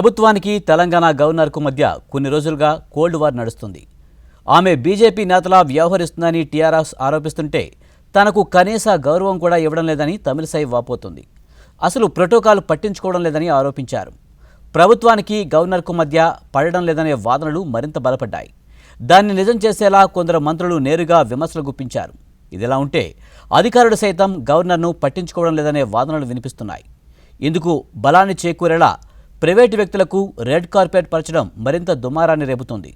ప్రభుత్వానికి తెలంగాణ గవర్నర్కు మధ్య కొన్ని రోజులుగా కోల్డ్ వార్ నడుస్తుంది. ఆమె బీజేపీ నేతలా వ్యవహరిస్తుందని టీఆర్ఎస్ ఆరోపిస్తుంటే తనకు కనీస గౌరవం కూడా ఇవ్వడం లేదని తమిళసై వాపోతుంది. అసలు ప్రోటోకాల్ పట్టించుకోవడం లేదని ఆరోపించారు. ప్రభుత్వానికి గవర్నర్కు మధ్య పడడం లేదనే వాదనలు మరింత బలపడ్డాయి. దాన్ని నిజం చేసేలా కొందరు మంత్రులు నేరుగా విమర్శలు గుప్పించారు. ఇదిలా ఉంటే అధికారులు సైతం గవర్నర్ను పట్టించుకోవడం లేదనే వాదనలు వినిపిస్తున్నాయి. ఇందుకు బలాన్ని చేకూరేలా ప్రైవేటు వ్యక్తులకు రెడ్ కార్పెట్ పరచడం మరింత దుమారాన్ని రేపుతోంది.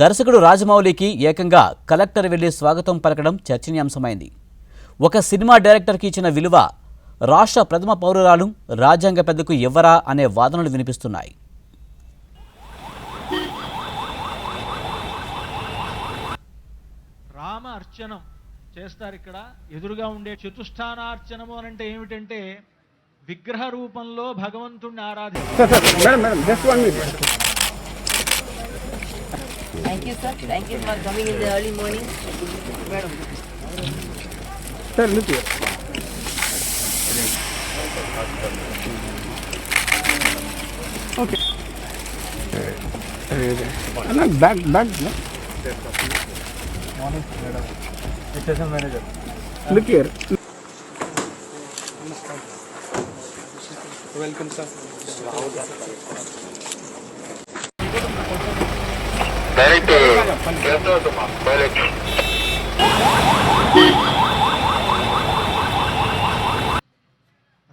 దర్శకుడు రాజమౌళికి ఏకంగా కలెక్టర్ వెళ్లి స్వాగతం పలకడం చర్చనీయాంశమైంది. ఒక సినిమా డైరెక్టర్కి ఇచ్చిన విలువ రాష్ట్ర ప్రథమ పౌరురాలు రాజ్యాంగ పెద్దకు ఇవ్వరా అనే వాదనలు వినిపిస్తున్నాయి. రామ అర్చనం చేస్తారు. ఇక్కడ ఎదురుగా ఉండే చతుష్ఠానార్చనము అని అంటే ఏమిటంటే విగ్రహ రూపంలో భగవంతుణ్ణి ఆరాధిస్తారు. Thank you, sir. Thank you for coming in the early morning. Madam. Sir, look here. Okay. Back, no? Morning, madam. Station manager. Look here. Welcome, sir. Direct direct.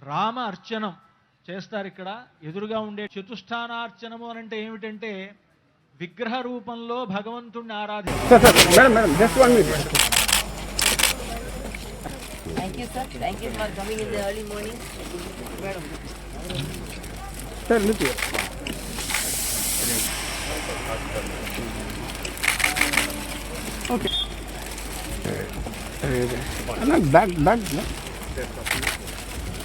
Rama అర్చనం చేస్తారు. ఇక్కడ ఎదురుగా ఉండే చతుష్ఠానార్చనము అని అంటే ఏమిటంటే విగ్రహ రూపంలో భగవంతుణ్ణి ఆరాధిస్తారు. Madam, just 1 minute. Thank you, sir. Thank you for coming in the early morning. Madam. Sir, look here. Okay. Back, no?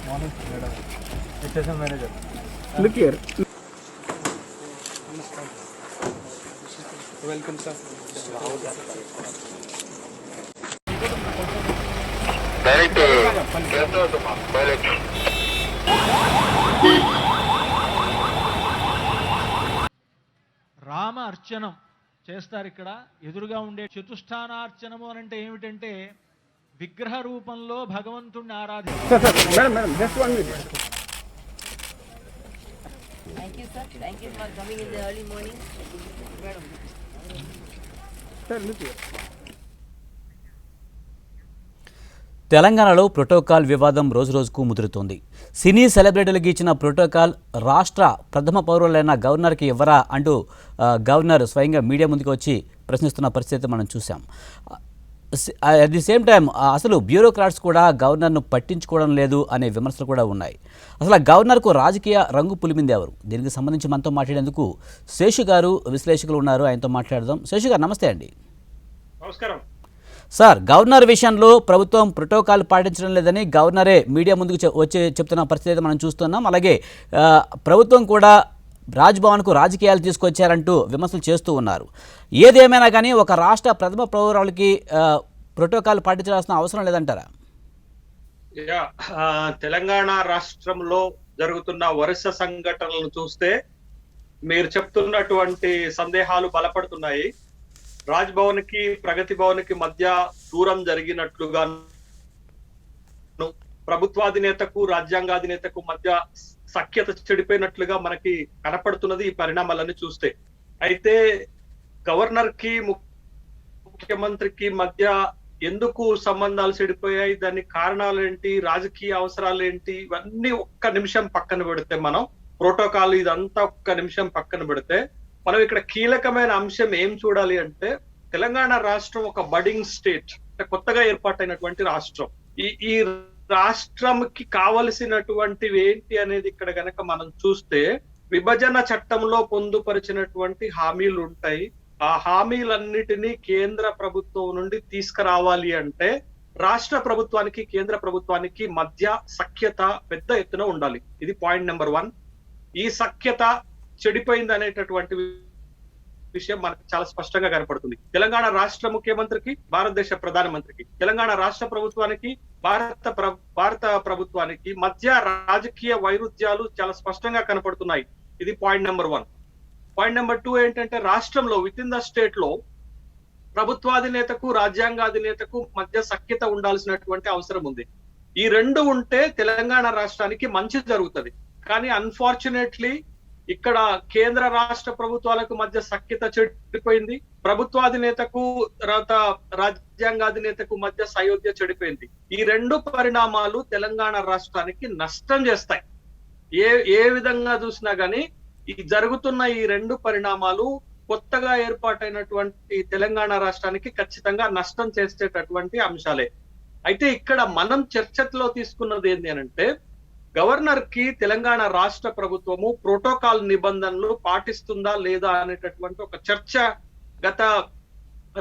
Morning, madam. Station manager. Look here. Welcome, sir. Direct direct. Rama అర్చనం చేస్తారు. ఇక్కడ ఎదురుగా ఉండే చతుష్ఠానార్చనము అని అంటే ఏమిటంటే విగ్రహ రూపంలో భగవంతుణ్ణి ఆరాధిస్తారు. Madam, just 1 minute. Thank you, sir. Thank you for coming in the early morning. Madam. Sir, look here. తెలంగాణలో ప్రోటోకాల్ వివాదం రోజురోజుకు ముదురుతోంది. సినీ సెలబ్రిటీలకు ఇచ్చిన ప్రోటోకాల్ రాష్ట్ర ప్రథమ పౌరులైన గవర్నర్కి ఇవ్వరా అంటూ గవర్నర్ స్వయంగా మీడియా ముందుకు వచ్చి ప్రశ్నిస్తున్న పరిస్థితి మనం చూసాం. అట్ ది సేమ్ టైం అసలు బ్యూరోక్రాట్స్ కూడా గవర్నర్ను పట్టించుకోవడం లేదు అనే విమర్శలు కూడా ఉన్నాయి. అసలు గవర్నర్కు రాజకీయ రంగు పులిమింది ఎవరు? దీనికి సంబంధించి మనతో మాట్లాడేందుకు శేషు గారు విశ్లేషకులు ఉన్నారు. ఆయనతో మాట్లాడదాం. శేషు గారు నమస్తే అండి. నమస్కారం సార్, గవర్నర్ విషయంలో ప్రభుత్వం ప్రోటోకాల్ పాటించడం లేదని గవర్నరే మీడియా ముందుకు వచ్చి చెప్తున్న పరిస్థితి మనం చూస్తున్నాం. అలాగే ప్రభుత్వం కూడా రాజ్భవన్కు రాజకీయాలు తీసుకొచ్చారంటూ విమర్శలు చేస్తూ ఉన్నారు. ఏదేమైనా కానీ ఒక రాష్ట్ర ప్రథమ పౌరులకి ప్రోటోకాల్ పాటించాల్సిన అవసరం లేదంటారా? తెలంగాణ రాష్ట్రంలో జరుగుతున్న వరుస సంఘటనలను చూస్తే మీరు చెప్తున్నటువంటి సందేహాలు బలపడుతున్నాయి. రాజ్ భవన్ కి ప్రగతి భవన్ కి మధ్య దూరం జరిగినట్లుగా ప్రభుత్వాధినేతకు రాజ్యాంగాధినేతకు మధ్య సఖ్యత చెడిపోయినట్లుగా మనకి కనపడుతున్నది ఈ పరిణామాలను చూస్తే. అయితే గవర్నర్ కి ముఖ్యమంత్రికి మధ్య ఎందుకు సంబంధాలు చెడిపోయాయి, దానికి కారణాలు ఏంటి, రాజకీయ అవసరాలు ఏంటి, ఇవన్నీ ఒక్క నిమిషం పక్కన పెడితే, మనం ప్రోటోకాల్ ఇదంతా ఒక్క నిమిషం పక్కన పెడితే మనం ఇక్కడ కీలకమైన అంశం ఏం చూడాలి అంటే తెలంగాణ రాష్ట్రం ఒక బడింగ్ స్టేట్, అంటే కొత్తగా ఏర్పాటైనటువంటి రాష్ట్రం. ఈ రాష్ట్రంకి కావలసినటువంటివి ఏంటి అనేది ఇక్కడ గనక మనం చూస్తే విభజన చట్టంలో పొందుపరిచినటువంటి హామీలు ఉంటాయి. ఆ హామీలన్నిటినీ కేంద్ర ప్రభుత్వం నుండి తీసుకురావాలి అంటే రాష్ట్ర ప్రభుత్వానికి కేంద్ర ప్రభుత్వానికి మధ్య సఖ్యత పెద్ద ఎత్తున ఉండాలి. ఇది పాయింట్ నెంబర్ 1. ఈ సఖ్యత చెడిపోయింది అనేటటువంటి విషయం మనకు చాలా స్పష్టంగా కనపడుతుంది. తెలంగాణ రాష్ట్ర ముఖ్యమంత్రికి, భారతదేశ ప్రధానమంత్రికి, తెలంగాణ రాష్ట్ర ప్రభుత్వానికి, భారత ప్రభుత్వానికి మధ్య రాజకీయ వైరుధ్యాలు చాలా స్పష్టంగా కనపడుతున్నాయి. ఇది పాయింట్ నెంబర్ 1. పాయింట్ నెంబర్ 2 ఏంటంటే రాష్ట్రంలో విత్ ఇన్ ద స్టేట్ లో ప్రభుత్వాధినేతకు రాజ్యాంగాధినేతకు మధ్య సఖ్యత ఉండాల్సినటువంటి అవసరం ఉంది. ఈ రెండు ఉంటే తెలంగాణ రాష్ట్రానికి మంచి జరుగుతుంది. కానీ అన్ఫార్చునేట్లీ ఇక్కడ కేంద్ర రాష్ట్ర ప్రభుత్వాలకు మధ్య సఖ్యత చెడిపోయింది, ప్రభుత్వాధినేతకు తర్వాత రాజ్యాంగాధినేతకు మధ్య సయోధ్య చెడిపోయింది. ఈ రెండు పరిణామాలు తెలంగాణ రాష్ట్రానికి నష్టం చేస్తాయి. ఏ విధంగా చూసినా గానీ ఈ జరుగుతున్న ఈ రెండు పరిణామాలు కొత్తగా ఏర్పాటైనటువంటి తెలంగాణ రాష్ట్రానికి ఖచ్చితంగా నష్టం చేసేటటువంటి అంశాలే. అయితే ఇక్కడ మనం చర్చలో తీసుకున్నది ఏంటి అనంటే, గవర్నర్ కి తెలంగాణ రాష్ట్ర ప్రభుత్వము ప్రోటోకాల్ నిబంధనలు పాటిస్తుందా లేదా అనేటటువంటి ఒక చర్చ గత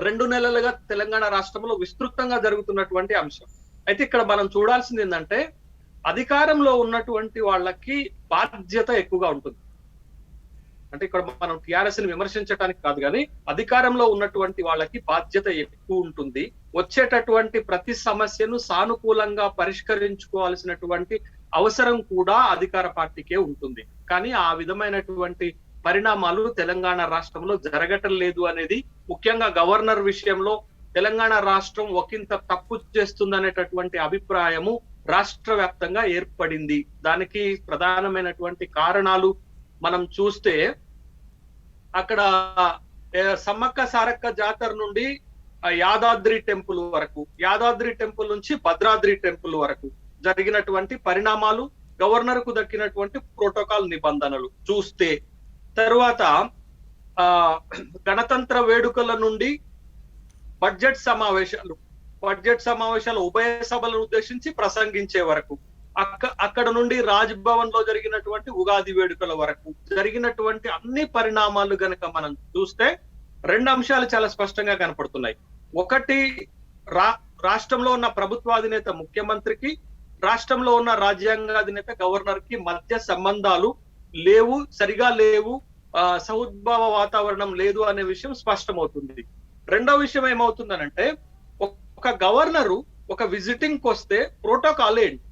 2 నెలలుగా తెలంగాణ రాష్ట్రంలో విస్తృతంగా జరుగుతున్నటువంటి అంశం. అయితే ఇక్కడ మనం చూడాల్సింది ఏంటంటే, అధికారంలో ఉన్నటువంటి వాళ్ళకి బాధ్యత ఎక్కువగా ఉంటుంది. అంటే ఇక్కడ మనం టిఆర్ఎస్ ని విమర్శించడానికి కాదు, కానీ అధికారంలో ఉన్నటువంటి వాళ్ళకి బాధ్యత ఎక్కువ ఉంటుంది. వచ్చేటటువంటి ప్రతి సమస్యను సానుకూలంగా పరిష్కరించుకోవాల్సినటువంటి అవసరం కూడా అధికార పార్టీకే ఉంటుంది. కానీ ఆ విధమైనటువంటి పరిణామాలు తెలంగాణ రాష్ట్రంలో జరగటం లేదు అనేది, ముఖ్యంగా గవర్నర్ విషయంలో తెలంగాణ రాష్ట్రం ఒకంత తప్పు చేస్తుందనేటటువంటి అభిప్రాయము రాష్ట్ర వ్యాప్తంగా ఏర్పడింది. దానికి ప్రధానమైనటువంటి కారణాలు మనం చూస్తే, అక్కడ సమ్మక్క సారక్క జాతర నుండి యాదాద్రి టెంపుల్ వరకు, యాదాద్రి టెంపుల్ నుంచి భద్రాద్రి టెంపుల్ వరకు జరిగినటువంటి పరిణామాలు, గవర్నర్ కు దక్కినటువంటి ప్రోటోకాల్ నిబంధనలు చూస్తే, తరువాత గణతంత్ర వేడుకల నుండి బడ్జెట్ సమావేశాలు ఉభయ సభలను ఉద్దేశించి ప్రసంగించే వరకు, అక్కడ నుండి రాజ్ భవన్ లో జరిగినటువంటి ఉగాది వేడుకల వరకు జరిగినటువంటి అన్ని పరిణామాలు గనక మనం చూస్తే 2 అంశాలు చాలా స్పష్టంగా కనపడుతున్నాయి. ఒకటి, రాష్ట్రంలో ఉన్న ప్రభుత్వాధినేత ముఖ్యమంత్రికి, రాష్ట్రంలో ఉన్న రాజ్యాంగాధినేత గవర్నర్ కి మధ్య సంబంధాలు లేవు, సరిగా లేవు, సౌద్భావ వాతావరణం లేదు అనే విషయం స్పష్టమవుతుంది. రెండో విషయం ఏమవుతుందనంటే, ఒక గవర్నరు ఒక విజిటింగ్ కి వస్తే ప్రోటోకాల్ ఏంటి?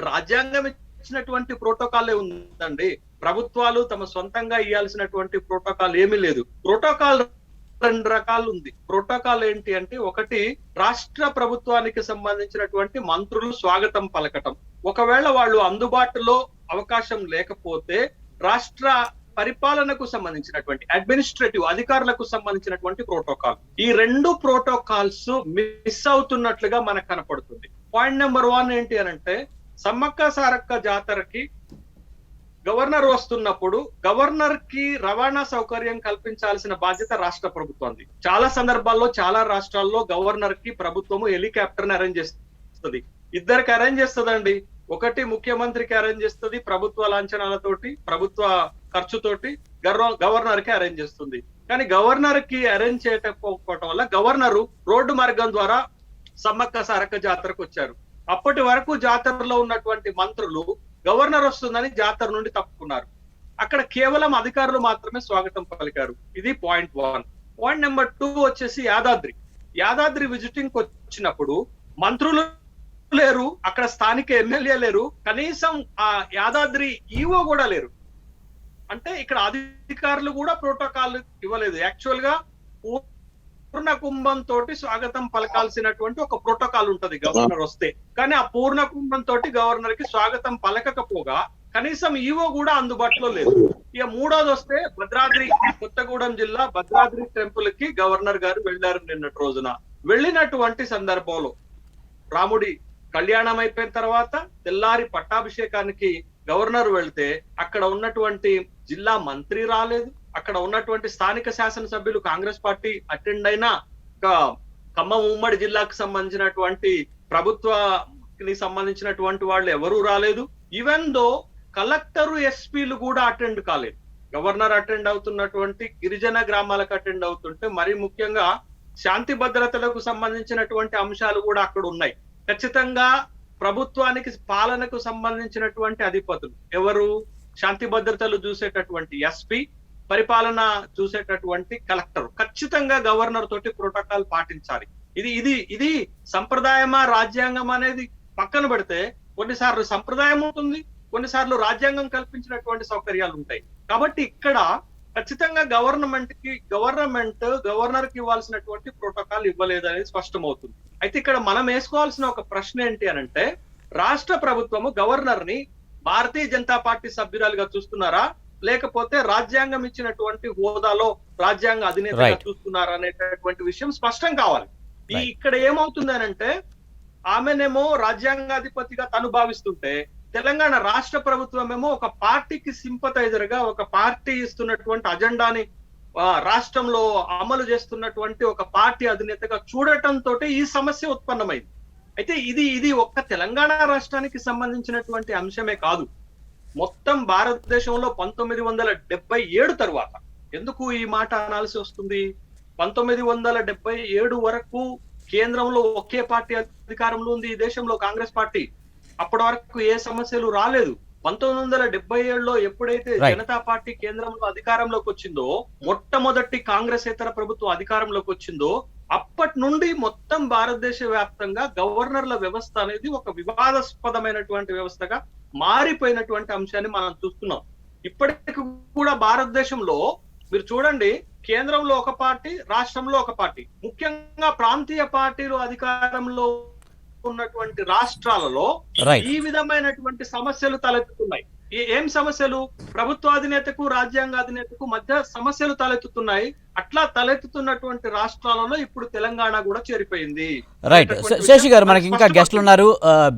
రాజ్యాంగం ఇచ్చినటువంటి ప్రోటోకాలే ఉందండి. ప్రభుత్వాలు తమ సొంతంగా ఇవ్వాల్సినటువంటి ప్రోటోకాల్ ఏమీ లేదు. ప్రోటోకాల్ 2 రకాలు ఉంది. ప్రోటోకాల్ ఏంటి అంటే, ఒకటి రాష్ట్ర ప్రభుత్వానికి సంబంధించినటువంటి మంత్రులు స్వాగతం పలకటం. ఒకవేళ వాళ్ళు అందుబాటులో అవకాశం లేకపోతే రాష్ట్ర పరిపాలనకు సంబంధించినటువంటి అడ్మినిస్ట్రేటివ్ అధికారులకు సంబంధించినటువంటి ప్రోటోకాల్. ఈ 2 ప్రోటోకాల్స్ మిస్ అవుతున్నట్లుగా మనకు కనపడుతుంది. పాయింట్ నెంబర్ 1 ఏంటి అనంటే, సమ్మక్క సారక్క జాతరకి గవర్నర్ వస్తున్నప్పుడు గవర్నర్ కి రవాణా సౌకర్యం కల్పించాల్సిన బాధ్యత రాష్ట్ర ప్రభుత్వంది. చాలా సందర్భాల్లో చాలా రాష్ట్రాల్లో గవర్నర్ కి ప్రభుత్వము హెలికాప్టర్ ని అరేంజ్ చేస్తుంది. ఇద్దరికి అరేంజ్ చేస్తుందండి. ఒకటి ముఖ్యమంత్రికి అరేంజ్ చేస్తుంది, ప్రభుత్వ లాంఛనాలతోటి ప్రభుత్వ ఖర్చుతోటి గవర్నర్ కి అరేంజ్ చేస్తుంది. కానీ గవర్నర్ కి అరేంజ్ చేయకపోవటం వల్ల గవర్నరు రోడ్డు మార్గం ద్వారా సమ్మక్క సారక్క జాతరకు వచ్చారు. అప్పటి వరకు జాతరలో ఉన్నటువంటి మంత్రులు గవర్నర్ వస్తుందని జాతర నుండి తప్పుకున్నారు. అక్కడ కేవలం అధికారులు మాత్రమే స్వాగతం పలికారు. ఇది పాయింట్ 1. పాయింట్ నెంబర్ 2 వచ్చేసి యాదాద్రి విజిటింగ్ వచ్చినప్పుడు మంత్రులు లేరు, అక్కడ స్థానిక ఎమ్మెల్యే లేరు, కనీసం ఆ యాదాద్రి ఈవో కూడా లేరు. అంటే ఇక్కడ అధికారులు కూడా ప్రోటోకాల్ ఇవ్వలేదు. యాక్చువల్ గా పూర్ణ కుంభం తోటి స్వాగతం పలకాల్సినటువంటి ఒక ప్రోటోకాల్ ఉంటది గవర్నర్ వస్తే. కానీ ఆ పూర్ణ కుంభం తోటి గవర్నర్ కి స్వాగతం పలకకపోగా కనీసం ఈవో కూడా అందుబాటులో లేదు. ఇక మూడోది వస్తే కొత్తగూడెం జిల్లా భద్రాద్రి టెంపుల్ కి గవర్నర్ గారు వెళ్లారు నిన్నటి రోజున. వెళ్ళినటువంటి సందర్భంలో రాముడి కళ్యాణం అయిపోయిన తర్వాత తెల్లారి పట్టాభిషేకానికి గవర్నర్ వెళ్తే అక్కడ ఉన్నటువంటి జిల్లా మంత్రి రాలేదు, అక్కడ ఉన్నటువంటి స్థానిక శాసనసభ్యులు కాంగ్రెస్ పార్టీ అటెండ్ అయినా ఖమ్మం ఉమ్మడి జిల్లాకు సంబంధించినటువంటి ప్రభుత్వానికి సంబంధించినటువంటి వాళ్ళు ఎవరూ రాలేదు. ఈవెన్ దో కలెక్టరు ఎస్పీలు కూడా అటెండ్ కాలేదు. గవర్నర్ అటెండ్ అవుతున్నటువంటి గిరిజన గ్రామాలకు అటెండ్ అవుతుంటే మరి ముఖ్యంగా శాంతి భద్రతలకు సంబంధించినటువంటి అంశాలు కూడా అక్కడ ఉన్నాయి. ఖచ్చితంగా ప్రభుత్వానికి పాలనకు సంబంధించినటువంటి అధిపతులు ఎవరు? శాంతి భద్రతలు చూసేటటువంటి ఎస్పీ, పరిపాలన చూసేటటువంటి కలెక్టర్ ఖచ్చితంగా గవర్నర్ తోటి ప్రోటోకాల్ పాటించాలి. ఇది సంప్రదాయమా రాజ్యాంగం అనేది పక్కన పెడితే కొన్నిసార్లు సంప్రదాయం ఉంటుంది, కొన్నిసార్లు రాజ్యాంగం కల్పించినటువంటి సౌకర్యాలు ఉంటాయి. కాబట్టి ఇక్కడ ఖచ్చితంగా గవర్నర్ కి ఇవ్వాల్సినటువంటి ప్రోటోకాల్ ఇవ్వలేదనేది స్పష్టమవుతుంది. అయితే ఇక్కడ మనం వేసుకోవాల్సిన ఒక ప్రశ్న ఏంటి అనంటే, రాష్ట్ర ప్రభుత్వము గవర్నర్ ని భారతీయ జనతా పార్టీ సభ్యురాలుగా చూస్తున్నారా, లేకపోతే రాజ్యాంగం ఇచ్చినటువంటి హోదాలో రాజ్యాంగ అధినేతగా చూస్తున్నారా అనేటటువంటి విషయం స్పష్టం కావాలి. ఇక్కడ ఏమవుతుంది అనంటే, ఆమెనేమో రాజ్యాంగాధిపతిగా తను భావిస్తుంటే, తెలంగాణ రాష్ట్ర ప్రభుత్వం ఏమో ఒక పార్టీకి సింపథైజర్ గా, ఒక పార్టీ ఇస్తున్నటువంటి అజెండాని రాష్ట్రంలో అమలు చేస్తున్నటువంటి ఒక పార్టీ అధినేతగా చూడటంతో ఈ సమస్య ఉత్పన్నమైంది. అయితే ఇది ఒక్క తెలంగాణ రాష్ట్రానికి సంబంధించినటువంటి అంశమే కాదు. మొత్తం భారతదేశంలో 1977 తరువాత ఎందుకు ఈ మాట అనాల్సి వస్తుంది? 1977 వరకు కేంద్రంలో ఒకే పార్టీ అధికారంలో ఉంది ఈ దేశంలో, కాంగ్రెస్ పార్టీ. అప్పటి వరకు ఏ సమస్యలు రాలేదు. 1977లో ఎప్పుడైతే జనతా పార్టీ కేంద్రంలో అధికారంలోకి వచ్చిందో, మొట్టమొదటి కాంగ్రెసేతర ప్రభుత్వం అధికారంలోకి వచ్చిందో, అప్పటి నుండి మొత్తం భారతదేశ వ్యాప్తంగా గవర్నర్ల వ్యవస్థ అనేది ఒక వివాదాస్పదమైనటువంటి వ్యవస్థగా మారిపోయినటువంటి అంశాన్ని మనం చూస్తున్నాం. ఇప్పటికి కూడా భారతదేశంలో మీరు చూడండి, కేంద్రంలో ఒక పార్టీ, రాష్ట్రంలో ఒక పార్టీ, ముఖ్యంగా ప్రాంతీయ పార్టీలు అధికారంలో ఉన్నటువంటి రాష్ట్రాలలో ఈ విధమైనటువంటి సమస్యలు తలెత్తుతున్నాయి. ఏం సమస్యలు? ప్రభుత్వాధినేతకు రాజ్యాంగాధినేతకు మధ్య సమస్యలు తలెత్తుతున్నాయి. అట్లా తలెత్తుతున్నటువంటి రాష్ట్రాలలో ఇప్పుడు తెలంగాణ కూడా చేరిపోయింది. రైట్. శేషి గారు, మనకి ఇంకా గెస్టులు ఉన్నారు.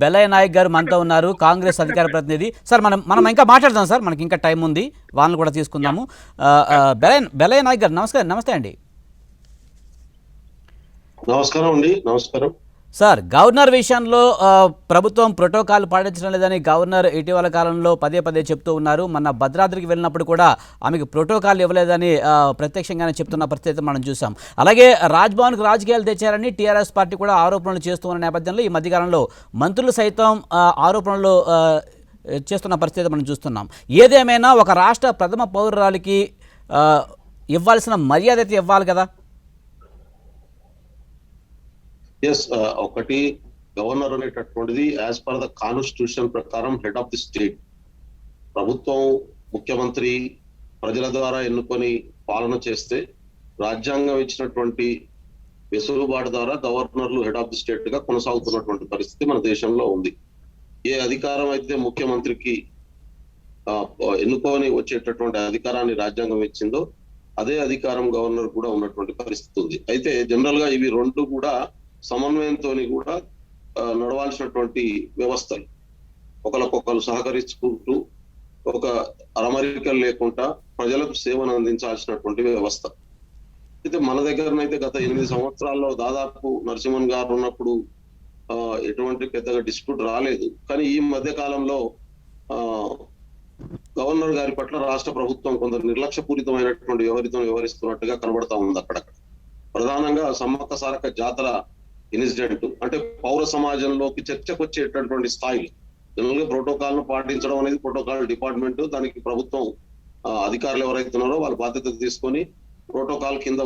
బెల్లయ్య నాయక్ గారు మనతో ఉన్నారు, కాంగ్రెస్ అధికార ప్రతినిధి. సార్ మనం ఇంకా మాట్లాడదాం సార్, మనకి ఇంకా టైం ఉంది, వాళ్ళని కూడా తీసుకుందాము. బెల్లయ్య నాయక్ గారు నమస్తే అండి. నమస్కారం అండి. నమస్కారం సార్, గవర్నర్ విషయంలో ప్రభుత్వం ప్రోటోకాల్ పాటించడం లేదని గవర్నర్ ఇటీవల కాలంలో పదే చెప్తూ ఉన్నారు. మన భద్రాద్రికి వెళ్ళినప్పుడు కూడా ఆమెకు ప్రోటోకాల్ ఇవ్వలేదని ప్రత్యక్షంగానే చెప్తున్న పరిస్థితి మనం చూసాం. అలాగే రాజ్భవన్కు రాజకీయాలు తెచ్చారని టీఆర్ఎస్ పార్టీ కూడా ఆరోపణలు చేస్తూ ఉన్న నేపథ్యంలో ఈ మధ్యకాలంలో మంత్రులు సైతం ఆరోపణలు చేస్తున్న పరిస్థితి మనం చూస్తున్నాం. ఏదేమైనా ఒక రాష్ట్ర ప్రథమ పౌరురాలికి ఇవ్వాల్సిన మర్యాద అయితే ఇవ్వాలి కదా? ఎస్, ఒకటి, గవర్నర్ అనేటటువంటిది యాజ్ పర్ ద కాన్స్టిట్యూషన్ ప్రకారం హెడ్ ఆఫ్ ది స్టేట్. ప్రభుత్వం, ముఖ్యమంత్రి ప్రజల ద్వారా ఎన్నుకొని పాలన చేస్తే రాజ్యాంగం ఇచ్చినటువంటి వెసులుబాటు ద్వారా గవర్నర్లు హెడ్ ఆఫ్ ది స్టేట్ గా కొనసాగుతున్నటువంటి పరిస్థితి మన దేశంలో ఉంది. ఏ అధికారం అయితే ముఖ్యమంత్రికి ఎన్నుకొని వచ్చేటటువంటి అధికారాన్ని రాజ్యాంగం ఇచ్చిందో అదే అధికారం గవర్నర్ కూడా ఉన్నటువంటి పరిస్థితి ఉంది. అయితే జనరల్ గా ఇవి రెండు కూడా సమన్వయంతో కూడా నడవాల్సినటువంటి వ్యవస్థలు, ఒకరికొకరు సహకరించుకుంటూ ఒక అరమరికలు లేకుండా ప్రజలకు సేవను అందించాల్సినటువంటి వ్యవస్థ. అయితే మన దగ్గరనైతే గత 8 సంవత్సరాల్లో దాదాపు నరసింహన్ గారు ఉన్నప్పుడు ఎటువంటి పెద్దగా డిస్ప్యూట్ రాలేదు. కానీ ఈ మధ్య కాలంలో గవర్నర్ గారి పట్ల రాష్ట్ర ప్రభుత్వం కొంత నిర్లక్ష్యపూరితమైనటువంటి వ్యవహరిస్తున్నట్టుగా కనబడతా ఉంది. అక్కడక్కడ ప్రధానంగా సమ్మక్క సారక్క జాతర ఇన్సిడెంట్ అంటే పౌర సమాజంలోకి చర్చకు వచ్చేటటువంటి స్థాయిలో జనరల్ గా ప్రోటోకాల్ ను పాటించడం అనేది ప్రోటోకాల్ డిపార్ట్మెంట్, దానికి ప్రభుత్వం అధికారులు ఎవరైతే ఉన్నారో వాళ్ళ బాధ్యత తీసుకొని ప్రోటోకాల్ కింద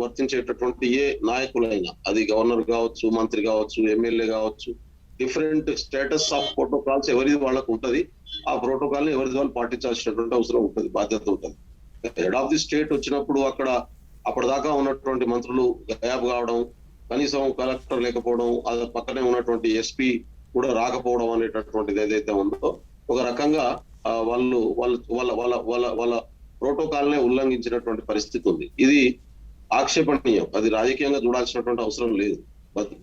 వర్తించేటటువంటి ఏ నాయకులైనా, అది గవర్నర్ కావచ్చు, మంత్రి కావచ్చు, ఎమ్మెల్యే కావచ్చు, డిఫరెంట్ స్టేటస్ ఆఫ్ ప్రోటోకాల్స్ ఎవరిది వాళ్ళకు ఉంటది. ఆ ప్రోటోకాల్ ని ఎవరిది వాళ్ళు పాటించాల్సినటువంటి అవసరం ఉంటుంది, బాధ్యత ఉంటుంది. హెడ్ ఆఫ్ ది స్టేట్ వచ్చినప్పుడు అక్కడ అప్పటిదాకా ఉన్నటువంటి మంత్రులు గాయబ్ కావడం, కనీసం కలెక్టర్ లేకపోవడం, అది పక్కనే ఉన్నటువంటి ఎస్పీ కూడా రాకపోవడం అనేటటువంటిది ఏదైతే ఉందో ఒక రకంగా వాళ్ళు వాళ్ళ ప్రోటోకాల్ నే ఉల్లంఘించినటువంటి పరిస్థితి ఉంది. ఇది ఆక్షేపణీయం. అది రాజకీయంగా చూడాల్సినటువంటి అవసరం లేదు,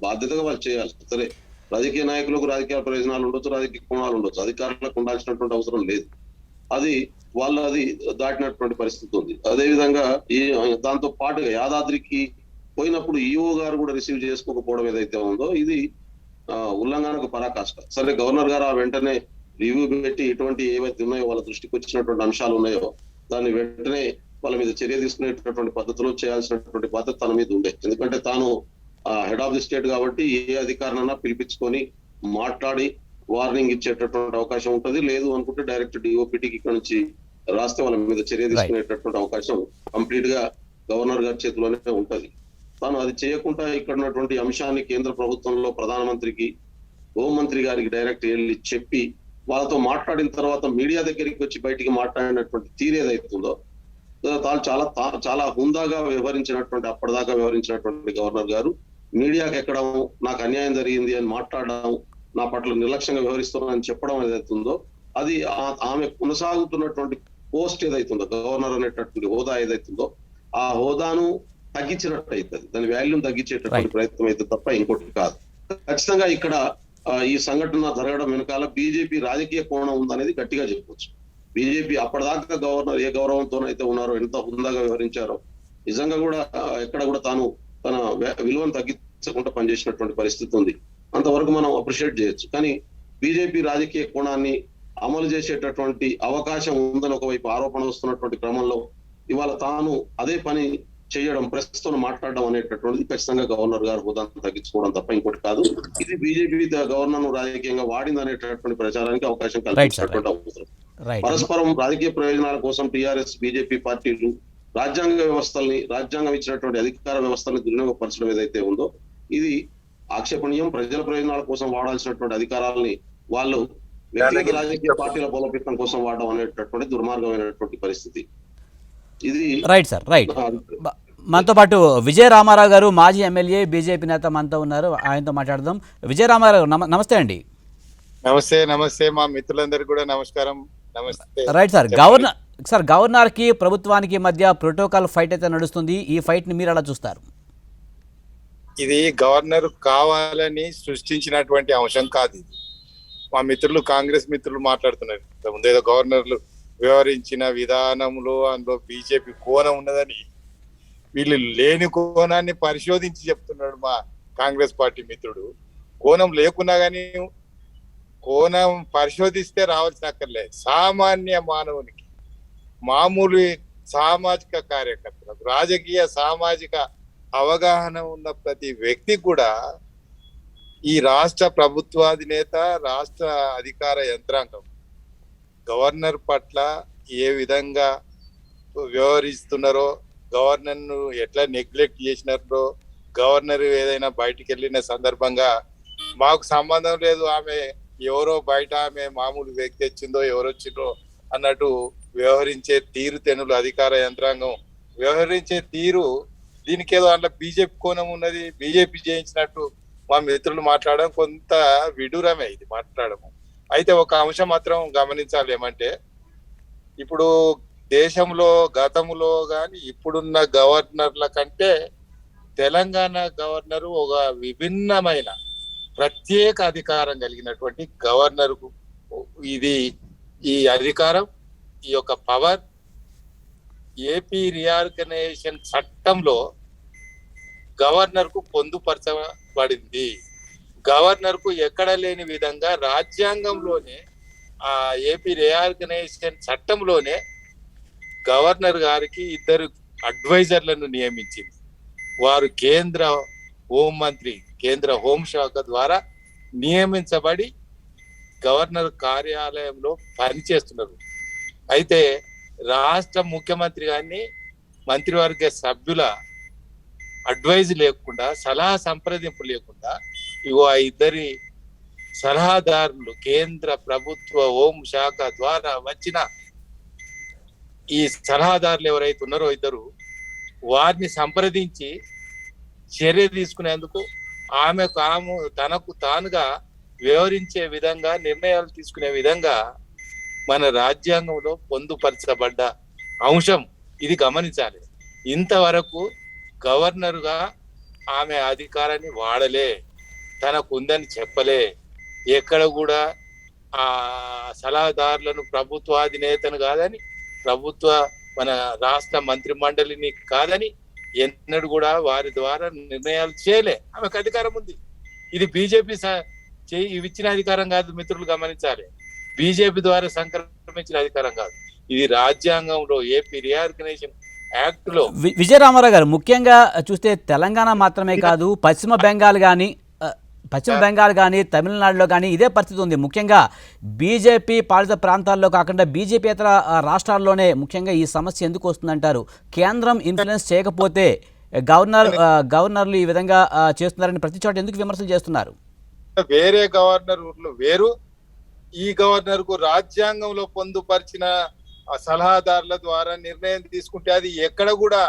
బాధ్యతగా వాళ్ళు చేయాలి. సరే, రాజకీయ నాయకులకు రాజకీయ ప్రయోజనాలు ఉండొచ్చు, రాజకీయ కోణాలు ఉండొచ్చు, అధికారులకు ఉండాల్సినటువంటి అవసరం లేదు. అది దాటినటువంటి పరిస్థితి ఉంది. అదేవిధంగా దాంతో పాటుగా యాదాద్రికి పోయినప్పుడు ఈఓ గారు కూడా రిసీవ్ చేసుకోకపోవడం ఏదైతే ఉందో ఇది ఉల్లంఘనకు పరాకాష్ట. సరే, గవర్నర్ గారు ఆ వెంటనే రివ్యూ పెట్టి ఇటువంటి ఏవైతే ఉన్నాయో వాళ్ళ దృష్టికి వచ్చినటువంటి అంశాలు ఉన్నాయో దాన్ని వెంటనే వాళ్ళ మీద చర్య తీసుకునేటటువంటి పద్ధతిలో చేయాల్సినటువంటి బాధ్యత తన మీద ఉండే. ఎందుకంటే తాను హెడ్ ఆఫ్ ది స్టేట్ కాబట్టి ఏ అధికారినైనా పిలిపించుకొని మాట్లాడి వార్నింగ్ ఇచ్చేటటువంటి అవకాశం ఉంటుంది. లేదు అనుకుంటే డైరెక్ట్ డిఓపిటికి ఇక్కడ నుంచి రాస్తే వాళ్ళ మీద చర్య తీసుకునేటటువంటి అవకాశం కంప్లీట్ గా గవర్నర్ గారి చేతిలోనే ఉంటది. తాను అది చేయకుండా ఇక్కడ ఉన్నటువంటి అంశాన్ని కేంద్ర ప్రభుత్వంలో ప్రధానమంత్రికి, హోంమంత్రి గారికి డైరెక్ట్ వెళ్ళి చెప్పి వాళ్ళతో మాట్లాడిన తర్వాత మీడియా దగ్గరికి వచ్చి బయటికి మాట్లాడినటువంటి తీరు ఏదైతుందో తాను చాలా హుందాగా వ్యవహరించినటువంటి అప్పటిదాకా వ్యవహరించినటువంటి గవర్నర్ గారు మీడియాకి ఎక్కడం, నాకు అన్యాయం జరిగింది అని మాట్లాడడం, నా పట్ల నిర్లక్ష్యంగా వ్యవహరిస్తున్నానని చెప్పడం ఏదైతుందో అది ఆమె కొనసాగుతున్నటువంటి పోస్ట్ ఏదైతుందో గవర్నర్ అనేటటువంటి హోదా ఏదైతుందో ఆ హోదాను తగ్గించినట్టు అవుతుంది, దాని వాల్యూని తగ్గించేటటువంటి ప్రయత్నం అయితే తప్ప ఇంకోటి కాదు. ఖచ్చితంగా ఇక్కడ ఈ సంఘటన జరగడం వెనకాల బీజేపీ రాజకీయ కోణం ఉందనేది గట్టిగా చెప్పవచ్చు. బీజేపీ అప్పటిదాకా గవర్నర్ ఏ గౌరవంతోనైతే ఉన్నారో, ఎంత హుందాగా వ్యవహరించారో, నిజంగా కూడా ఎక్కడ కూడా తాను తన విలువను తగ్గించకుండా పనిచేసినటువంటి పరిస్థితి ఉంది. అంతవరకు మనం అప్రిషియేట్ చేయొచ్చు. కానీ బీజేపీ రాజకీయ కోణాన్ని అమలు చేసేటటువంటి అవకాశం ఉందని ఒకవైపు ఆరోపణ వస్తున్నటువంటి క్రమంలో ఇవాళ తాను అదే పని చేయడం, ప్రస్తుతం మాట్లాడడం అనేటటువంటిది ఖచ్చితంగా గవర్నర్ గారు హోదాను తగ్గించుకోవడం తప్ప ఇంకోటి కాదు. ఇది బీజేపీ గవర్నర్ ను రాజకీయంగా వాడింది అనేటటువంటి ప్రచారానికి అవకాశం కల్పించినటువంటి అవసరం. పరస్పరం రాజకీయ ప్రయోజనాల కోసం టీఆర్ఎస్ బీజేపీ పార్టీలు రాజ్యాంగం ఇచ్చినటువంటి అధికార వ్యవస్థల్ని దుర్వినియోగపరచడం ఏదైతే ఉందో ఇది ఆక్షేపణీయం. ప్రజల ప్రయోజనాల కోసం వాడాల్సినటువంటి అధికారాలని వాళ్ళు వ్యక్తిగత రాజకీయ పార్టీల బలోపేతం కోసం వాడడం అనేటటువంటి దుర్మార్గమైనటువంటి పరిస్థితి ఇది. Right sir, right. మనతో పాటు విజయ రామారావు గారు, మాజీ ఎమ్మెల్యే, బీజేపీ నేత మనతో ఉన్నారు. ఆయనతో మాట్లాడదాం. విజయ రామారావు నమస్తే అండి. నమస్తే మా మిత్రులందరికీ కూడా నమస్కారం. నమస్తే. రైట్ సార్, గవర్నర్ కి ప్రభుత్వానికి మధ్య ప్రోటోకాల్ ఫైట్ అయితే నడుస్తుంది. ఈ ఫైట్ ని మీరు ఎలా చూస్తారు? ఇది గవర్నర్ కావాలని సృష్టించినటువంటి అంశం కాదు. ఇది మా మిత్రులు, కాంగ్రెస్ మిత్రులు మాట్లాడుతున్నారు ముందేదో గవర్నర్లు వ్యవహరించిన విధానంలో అందులో బీజేపీ కోణం ఉన్నదని. వీళ్ళు లేని కోణాన్ని పరిశోధించి చెప్తున్నాడు మా కాంగ్రెస్ పార్టీ మిత్రుడు. కోణం లేకున్నా కానీ కోణం పరిశోధిస్తే రావాల్సిన అక్కర్లే. సామాన్య మానవునికి, మామూలు సామాజిక కార్యకర్తలకు, రాజకీయ సామాజిక అవగాహన ఉన్న ప్రతి వ్యక్తి కూడా ఈ రాష్ట్ర ప్రభుత్వాధినేత, రాష్ట్ర అధికార యంత్రాంగం గవర్నర్ పట్ల ఏ విధంగా వ్యవహరిస్తున్నారో, గవర్నర్ ను ఎట్లా నెగ్లెక్ట్ చేసినారో, గవర్నర్ ఏదైనా బయటికి వెళ్ళిన సందర్భంగా మాకు సంబంధం లేదు, ఆమె ఎవరో బయట ఆమె మామూలు వ్యక్తి వచ్చిందో ఎవరు వచ్చిందో అన్నట్టు వ్యవహరించే తీరు తెనులు అధికార యంత్రాంగం వ్యవహరించే తీరు, దీనికి ఏదో అందులో బీజేపీ కోణం ఉన్నది, బీజేపీ చేయించినట్టు మా మిత్రులు మాట్లాడడం కొంత విడూరమే ఇది మాట్లాడము. అయితే ఒక అంశం మాత్రం గమనించాలి, ఏమంటే ఇప్పుడు దేశంలో గతంలో కానీ ఇప్పుడున్న గవర్నర్ల కంటే తెలంగాణ గవర్నరు ఒక విభిన్నమైన ప్రత్యేక అధికారం కలిగినటువంటి గవర్నర్. ఇది ఈ అధికారం, ఈ యొక్క పవర్ ఏపీ రీఆర్గనైజేషన్ చట్టంలో గవర్నర్ కు పొందుపరచబడింది. గవర్నర్ కు ఎక్కడ లేని విధంగా రాజ్యాంగంలోనే, ఆ ఏపీ రీఆర్గనైజేషన్ చట్టంలోనే గవర్నర్ గారికి 2 అడ్వైజర్లను నియమించింది. వారు కేంద్ర హోంమంత్రి, కేంద్ర హోంశాఖ ద్వారా నియమించబడి గవర్నర్ కార్యాలయంలో పనిచేస్తున్నారు. అయితే రాష్ట్ర ముఖ్యమంత్రి గారిని మంత్రివర్గ సభ్యుల అడ్వైజ్ లేకుండా, సలహా సంప్రదింపు లేకుండా ఇగో ఆ 2 సలహాదారులు కేంద్ర ప్రభుత్వ హోంశాఖ ద్వారా వచ్చిన ఈ సలహాదారులు ఎవరైతే ఉన్నారో 2 వారిని సంప్రదించి చర్య తీసుకునేందుకు తనకు తానుగా వ్యవహరించే విధంగా, నిర్ణయాలు తీసుకునే విధంగా మన రాజ్యాంగంలో పొందుపరచబడ్డ అంశం ఇది గమనించాలి. ఇంతవరకు గవర్నర్ గా ఆమె అధికారాన్ని వాడలే, తనకు ఉందని చెప్పలే. ఎక్కడ కూడా ఆ సలహాదారులను ప్రభుత్వాధినేతను కాదని, మన రాష్ట్ర మంత్రి మండలిని కాదని ఎన్నడూ కూడా వారి ద్వారా నిర్ణయాలు చేయలే. ఆమెకు అధికారం ఉంది. ఇది బీజేపీ ఇచ్చిన అధికారం కాదు, మిత్రులు గమనించాలి. బీజేపీ ద్వారా సంక్రమించిన అధికారం కాదు, ఇది రాజ్యాంగంలో ఏపీ రీఆర్గనైజేషన్ యాక్ట్ లో. విజయరామారావు గారు, ముఖ్యంగా చూస్తే తెలంగాణ మాత్రమే కాదు, పశ్చిమ బెంగాల్ కానీ తమిళనాడులో కానీ ఇదే పరిస్థితి ఉంది. ముఖ్యంగా బీజేపీ పాలిత ప్రాంతాల్లో కాకుండా బీజేపీయేతర రాష్ట్రాల్లోనే ముఖ్యంగా ఈ సమస్య ఎందుకు వస్తుందంటారు? కేంద్రం ఇన్ఫ్లుయెన్స్ చేయకపోతే గవర్నర్లు ఈ విధంగా చేస్తున్నారని ప్రతి చోట ఎందుకు విమర్శలు చేస్తున్నారు? వేరే గవర్నర్ ఊర్లు వేరు, ఈ గవర్నర్ కు రాజ్యాంగంలో పొందుపరిచిన ఆ సలహాదారుల ద్వారా నిర్ణయం తీసుకుంటే అది ఎక్కడ కూడా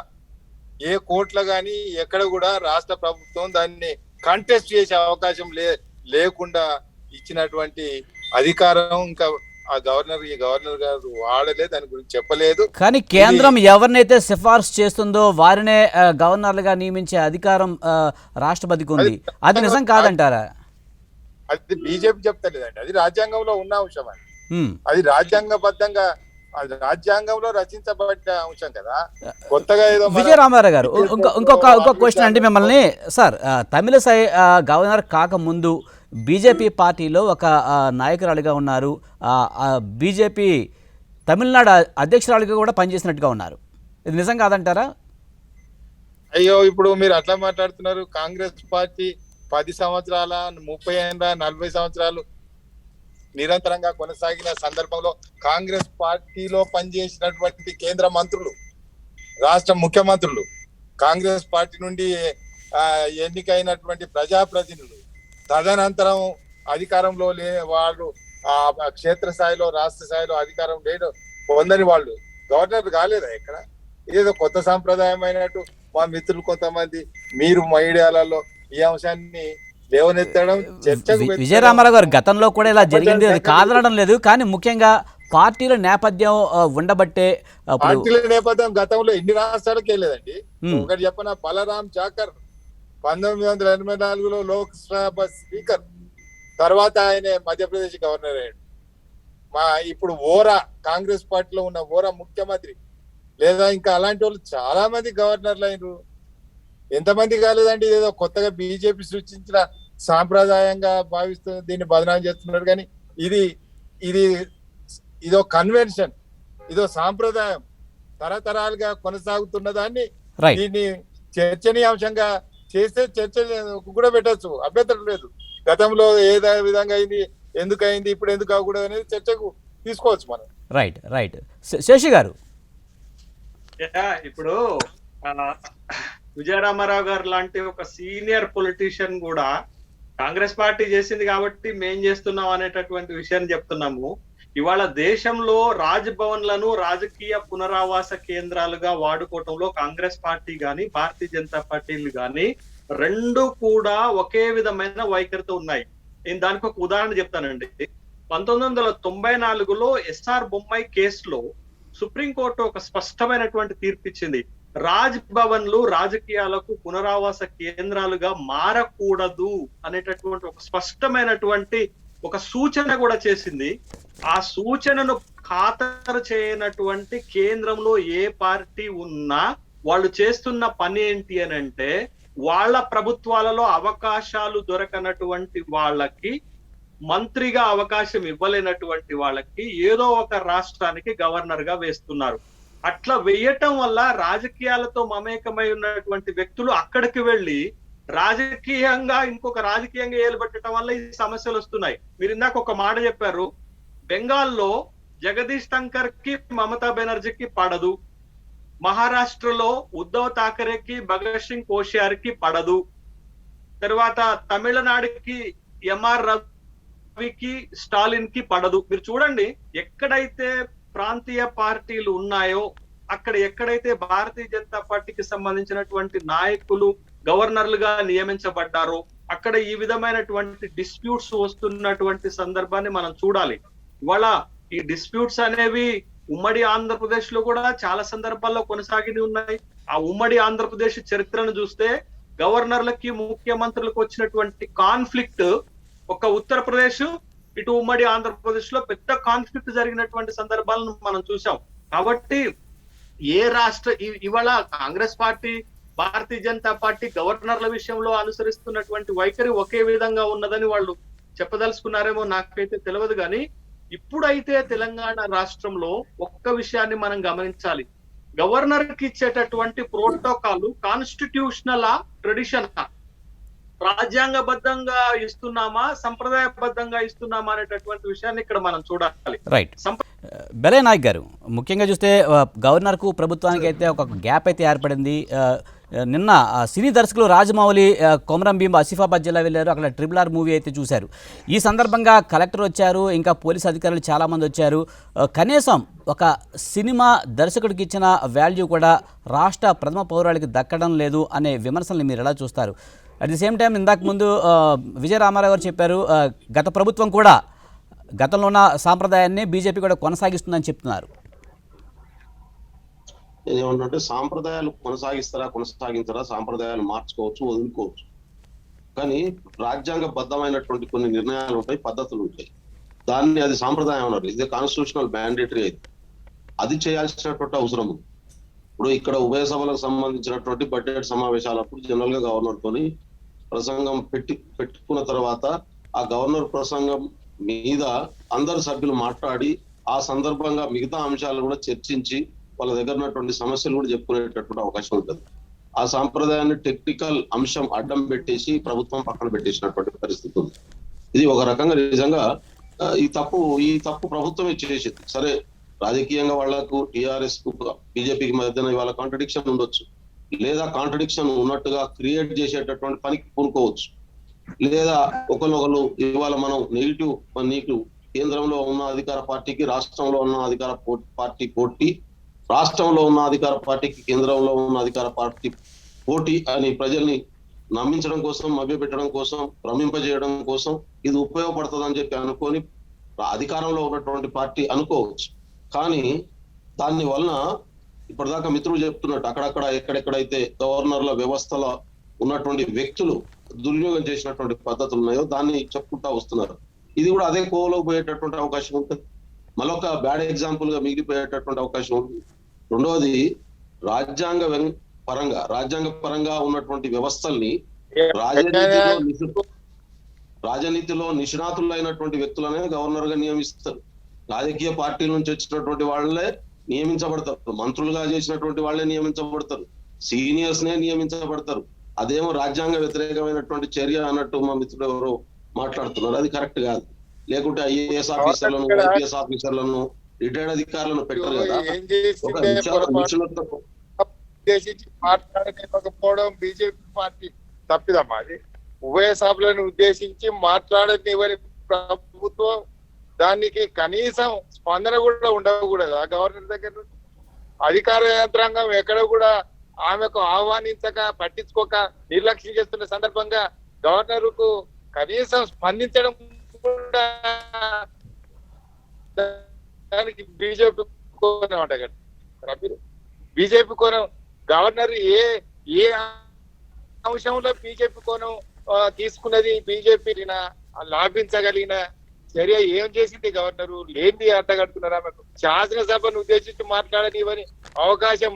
ఏ కోర్టులో గాని ఎక్కడ కూడా రాష్ట్ర ప్రభుత్వం దాన్ని కంటెస్ట్ చేసే అవకాశం లేకుండా ఇచ్చినటువంటి అధికారం ఇంకా ఈ గవర్నర్ గారు వాడలే, దాని గురించి చెప్పలేదు. కానీ కేంద్రం ఎవరినైతే సిఫార్సు చేస్తుందో వారినే గవర్నర్లుగా నియమించే అధికారం రాష్ట్రపతికి ఉంది. అది నిజం కాదంటారా? అది బీజేపీ చెప్తలేదండి, అది రాజ్యాంగంలో ఉన్న అంశం అండి. అది రాజ్యాంగబద్ధంగా రాజ్యాంగంలో రచించబడ్డ అంశం కదా. కొత్తగా ఏదో విజయరామారావు గారు ఇంకొక క్వశ్చన్ అండి మిమ్మల్ని. సార్, తమిళసై గవర్నర్ కాకముందు బీజేపీ పార్టీలో ఒక నాయకురాలిగా ఉన్నారు, బీజేపీ తమిళనాడు అధ్యక్షురాలిగా కూడా పనిచేసినట్టుగా ఉన్నారు. ఇది నిజం కాదంటారా? అయ్యో, ఇప్పుడు మీరు అట్లా మాట్లాడుతున్నారు. కాంగ్రెస్ పార్టీ 10 సంవత్సరాల 30 ఏళ్ళ 40 సంవత్సరాలు నిరంతరంగా కొనసాగిన సందర్భంలో కాంగ్రెస్ పార్టీలో పనిచేసినటువంటి కేంద్ర మంత్రులు, రాష్ట్ర ముఖ్యమంత్రులు, కాంగ్రెస్ పార్టీ నుండి ఎన్నికైనటువంటి ప్రజాప్రతినిధులు, తదనంతరం అధికారంలో వాళ్ళు క్షేత్రస్థాయిలో రాష్ట్ర స్థాయిలో అధికారం పొందని వాళ్ళు గవర్నర్ కాలేదా? ఇక్కడ ఏదో కొత్త సాంప్రదాయం అయినట్టు మా మిత్రులు కొంతమంది మీరు మీడియాలలో ఈ అంశాన్ని లేవనెత్తడం చర్చకు. విజయరామారావు గారు, గతంలో కూడా ఇలా జరిగింది, అది కాదనడం లేదు, కానీ ముఖ్యంగా పార్టీల నేపథ్యం ఉండబట్టే. పార్టీల నేపథ్యం గతంలో ఎన్ని రాష్ట్రాలకు వెళ్ళలేదండి. ఒకటి చెప్పన, బలరాం చాకర్ 1984లో లోక్సభ స్పీకర్, తర్వాత ఆయన మధ్యప్రదేశ్ గవర్నర్ అయ్యాడు. ఇప్పుడు ఓరా కాంగ్రెస్ పార్టీలో ఉన్న ఓరా ముఖ్యమంత్రి, లేదా ఇంకా అలాంటి వాళ్ళు చాలా మంది గవర్నర్లు అయినరు. ఎంతమంది కాలేదండి. ఏదో కొత్తగా బీజేపీ సృష్టించిన సాంప్రదాయంగా భావిస్తూ దీన్ని బదనాం చేస్తున్నారు. కానీ ఇదో కన్వెన్షన్, ఇదో సాంప్రదాయం, తరతరాలుగా కొనసాగుతున్న దాన్ని దీన్ని చర్చనీయాంశంగా చేస్తే చర్చ కూడా పెట్టచ్చు, అభ్యంతరం లేదు. గతంలో ఏదో విధంగా అయింది, ఎందుకు అయింది, ఇప్పుడు ఎందుకు అవ్వకూడదు అనేది చర్చకు తీసుకోవచ్చు మనం. రైట్ శేషి గారు, ఇప్పుడు విజయరామారావు గారు లాంటి ఒక సీనియర్ పొలిటీషియన్ కూడా కాంగ్రెస్ పార్టీ చేసింది కాబట్టి మేం చేస్తున్నాం అనేటటువంటి విషయాన్ని చెప్తున్నాము. ఇవాళ దేశంలో రాజ్భవన్లను రాజకీయ పునరావాస కేంద్రాలుగా వాడుకోవటంలో కాంగ్రెస్ పార్టీ గాని భారతీయ జనతా పార్టీలు గాని రెండు కూడా ఒకే విధమైన వైఖరితో ఉన్నాయి. నేను దానికి ఒక ఉదాహరణ చెప్తానండి. 1994లో ఎస్ఆర్ బొమ్మాయి కేసులో సుప్రీంకోర్టు ఒక స్పష్టమైనటువంటి తీర్పు ఇచ్చింది. రాజ్ భవన్లు రాజకీయాలకు పునరావాస కేంద్రాలుగా మారకూడదు అనేటటువంటి ఒక స్పష్టమైనటువంటి ఒక సూచన కూడా చేసింది. ఆ సూచనను ఖాతరు చేయనటువంటి కేంద్రంలో ఏ పార్టీ ఉన్నా వాళ్ళు చేస్తున్న పని ఏంటి అని అంటే, వాళ్ళ ప్రభుత్వాలలో అవకాశాలు దొరకనటువంటి వాళ్ళకి, మంత్రిగా అవకాశం ఇవ్వలేనటువంటి వాళ్ళకి ఏదో ఒక రాష్ట్రానికి గవర్నర్ గా వేస్తున్నారు. అట్లా వేయటం వల్ల రాజకీయాలతో మమేకమై ఉన్నటువంటి వ్యక్తులు అక్కడికి వెళ్ళి రాజకీయంగా ఏలుబెట్టడం వల్ల ఈ సమస్యలు వస్తున్నాయి. మీరు ఇందాక ఒక మాట చెప్పారు, బెంగాల్లో జగదీష్ ఠంకర్ కి మమతా బెనర్జీకి పడదు, మహారాష్ట్రలో ఉద్ధవ్ ఠాకరేకి భగత్ సింగ్ కోశ్యార్ కి పడదు, తర్వాత తమిళనాడుకి ఎంఆర్ రవికి స్టాలిన్ కి పడదు. మీరు చూడండి, ఎక్కడైతే ప్రాంతీయ పార్టీలు ఉన్నాయో అక్కడ ఎక్కడైతే భారతీయ జనతా పార్టీకి సంబంధించినటువంటి నాయకులు గవర్నర్లుగా నియమించబడ్డారో అక్కడ ఈ విధమైనటువంటి డిస్ప్యూట్స్ వస్తున్నటువంటి సందర్భాన్ని మనం చూడాలి. ఇవాళ ఈ డిస్ప్యూట్స్ అనేవి ఉమ్మడి ఆంధ్రప్రదేశ్ లో కూడా చాలా సందర్భాల్లో కొనసాగి ఉన్నాయి. ఆ ఉమ్మడి ఆంధ్రప్రదేశ్ చరిత్రను చూస్తే గవర్నర్లకి ముఖ్యమంత్రులకు వచ్చినటువంటి కాన్ఫ్లిక్ట్, ఒక ఉత్తరప్రదేశ్ ఇటు ఉమ్మడి ఆంధ్రప్రదేశ్ లో పెద్ద కాన్ఫ్లిక్ట్ జరిగినటువంటి సందర్భాలను మనం చూసాం. కాబట్టి ఏ రాష్ట్ర ఇవాళ కాంగ్రెస్ పార్టీ భారతీయ జనతా పార్టీ గవర్నర్ల విషయంలో అనుసరిస్తున్నటువంటి వైఖరి ఒకే విధంగా ఉన్నదని వాళ్ళు చెప్పదలుచుకున్నారేమో నాకైతే తెలియదు. కానీ ఇప్పుడైతే తెలంగాణ రాష్ట్రంలో ఒక్క విషయాన్ని మనం గమనించాలి. గవర్నర్ కి ఇచ్చేటటువంటి ప్రోటోకాల్ కాన్స్టిట్యూషనల్ ట్రెడిషన్, రాజ్యాంగబద్ధంగా ఇస్తున్నామా సంప్రదాయబద్ధంగా ఇస్తున్నామా అనేటటువంటి విషయాన్ని ఇక్కడ మనం చూడాలి. రైట్. బెలే నాయక్ గారు, ముఖ్యంగా చూస్తే గవర్నర్కు ప్రభుత్వానికి అయితే ఒక గ్యాప్ అయితే ఏర్పడింది. నిన్న సినీ దర్శకులు రాజమౌళి కొమరం భీం ఆసిఫాబాద్ జిల్లా వెళ్ళారు. అక్కడ RRR మూవీ అయితే చూశారు. ఈ సందర్భంగా కలెక్టర్ వచ్చారు, ఇంకా పోలీస్ అధికారులు చాలామంది వచ్చారు. కనీసం ఒక సినిమా దర్శకుడికి ఇచ్చిన వాల్యూ కూడా రాష్ట్ర ప్రథమ పౌరులకి దక్కడం లేదు అనే విమర్శల్ని మీరు ఎలా చూస్తారు? అట్ ది సేమ్ టైం ఇందాక ముందు విజయ రామారావు గారు చెప్పారు, గత ప్రభుత్వం కూడా గతంలో ఉన్న సాంప్రదాయాన్ని బీజేపీ కూడా కొనసాగిస్తుందని చెప్తున్నారు. నేనేమన్నంటే సాంప్రదాయాలు కొనసాగించరా, సాంప్రదాయాలు మార్చుకోవచ్చు, వదులుకోవచ్చు. కానీ రాజ్యాంగబద్ధమైనటువంటి కొన్ని నిర్ణయాలు ఉంటాయి, పద్ధతులు ఉంటాయి. దాన్ని అది సాంప్రదాయం అన్నారు. ఇది కాన్స్టిట్యూషనల్ మ్యాండేటరీ అయితే అది చేయాల్సినటువంటి అవసరం ఉంది. ఇప్పుడు ఇక్కడ ఉభయ సభలకు సంబంధించినటువంటి బడ్జెట్ సమావేశాలప్పుడు జనరల్ గా గవర్నర్ తోని ప్రసంగం పెట్టుకున్న తర్వాత ఆ గవర్నర్ ప్రసంగం మీద అందరు సభ్యులు మాట్లాడి ఆ సందర్భంగా మిగతా అంశాలను కూడా చర్చించి వాళ్ళ దగ్గర ఉన్నటువంటి సమస్యలు కూడా చెప్పుకునేటటువంటి అవకాశం ఉంటుంది. ఆ సాంప్రదాయాన్ని టెక్నికల్ అంశం అడ్డం పెట్టేసి ప్రభుత్వం పక్కన పెట్టేసినటువంటి పరిస్థితి ఉంది. ఇది ఒక రకంగా నిజంగా ఈ తప్పు ప్రభుత్వమే చేసేది. సరే, రాజకీయంగా వాళ్లకు టిఆర్ఎస్ కు బీజేపీకి మధ్యన ఇవాళ కాంట్రడిక్షన్ ఉండొచ్చు, లేదా కాంట్రడిక్షన్ ఉన్నట్టుగా క్రియేట్ చేసేటటువంటి పనికి పూనుకోవచ్చు, లేదా ఒకరు ఇవాళ మనం నెగిటివ్ కేంద్రంలో ఉన్న అధికార పార్టీకి రాష్ట్రంలో ఉన్న అధికార పార్టీ పోటీ, రాష్ట్రంలో ఉన్న అధికార పార్టీకి కేంద్రంలో ఉన్న అధికార పార్టీ పోటీ అని ప్రజల్ని నమ్మించడం కోసం, మభ్యపెట్టడం కోసం, భ్రమింపజేయడం కోసం ఇది ఉపయోగపడుతుందని చెప్పి అనుకొని అధికారంలో ఉన్నటువంటి పార్టీ అనుకోవచ్చు. కానీ దాని వలన ఇప్పటిదాకా మిత్రులు చెప్తున్నట్టు అక్కడక్కడ ఎక్కడెక్కడైతే గవర్నర్ల వ్యవస్థలో ఉన్నటువంటి వ్యక్తులు దుర్వినియోగం చేసినటువంటి పద్ధతులు ఉన్నాయో దాన్ని చెప్పుకుంటా వస్తున్నారు. ఇది కూడా అదే కోవలో పోయేటటువంటి అవకాశం ఉంటుంది. మరొక బ్యాడ్ ఎగ్జాంపుల్ గా మిగిలిపోయేటటువంటి అవకాశం ఉంది. రెండవది, రాజ్యాంగ పరంగా ఉన్నటువంటి వ్యవస్థల్ని రాజనీతిలో నిష్ణాతులైనటువంటి వ్యక్తులనే గవర్నర్ గా నియమిస్తారు. రాజకీయ పార్టీల నుంచి వచ్చినటువంటి వాళ్ళే నియమించబడతారు, మంత్రులుగా చేసినటువంటి వాళ్ళే నియమించబడతారు, సీనియర్స్ నే నియమించబడతారు. అదేమో రాజ్యాంగ వ్యతిరేకమైనటువంటి చర్య అన్నట్టు మా మిత్రుడు ఎవరు మాట్లాడుతున్నారు. అది కరెక్ట్ కాదు. లేకుంటే ఐఏఎస్ ఆఫీసర్లను, ఐపీఎస్ ఆఫీసర్లను, రిటైర్డ్ అధికారులను పెట్టరు కదా. ఉద్దేశించి మాట్లాడకపోవడం బీజేపీ పార్టీ తప్పిదమ్మా. అది ఉభయ సభలను ఉద్దేశించి మాట్లాడనివ్వని ప్రభుత్వం దానికి కనీసం స్పందన కూడా ఉండకూడదు. ఆ గవర్నర్ దగ్గర నుండి అధికార యంత్రాంగం ఎక్కడ కూడా ఆమెకు ఆహ్వానించక, పట్టించుకోక నిర్లక్ష్యం చేస్తున్న సందర్భంగా గవర్నర్ కు కనీసం స్పందించడం కూడా దానికి బీజేపీ కోణం అంట. బీజేపీ కోణం గవర్నర్ ఏ అంశంలో బీజేపీ కోణం తీసుకున్నది, బీజేపీ లాభించగలిగిన చర్య ఏం చేసింది గవర్నరు? లేని అడ్డగడుతున్నారు. ఆమెకు శాసనసభను ఉద్దేశించి మాట్లాడనివ్వని అవకాశం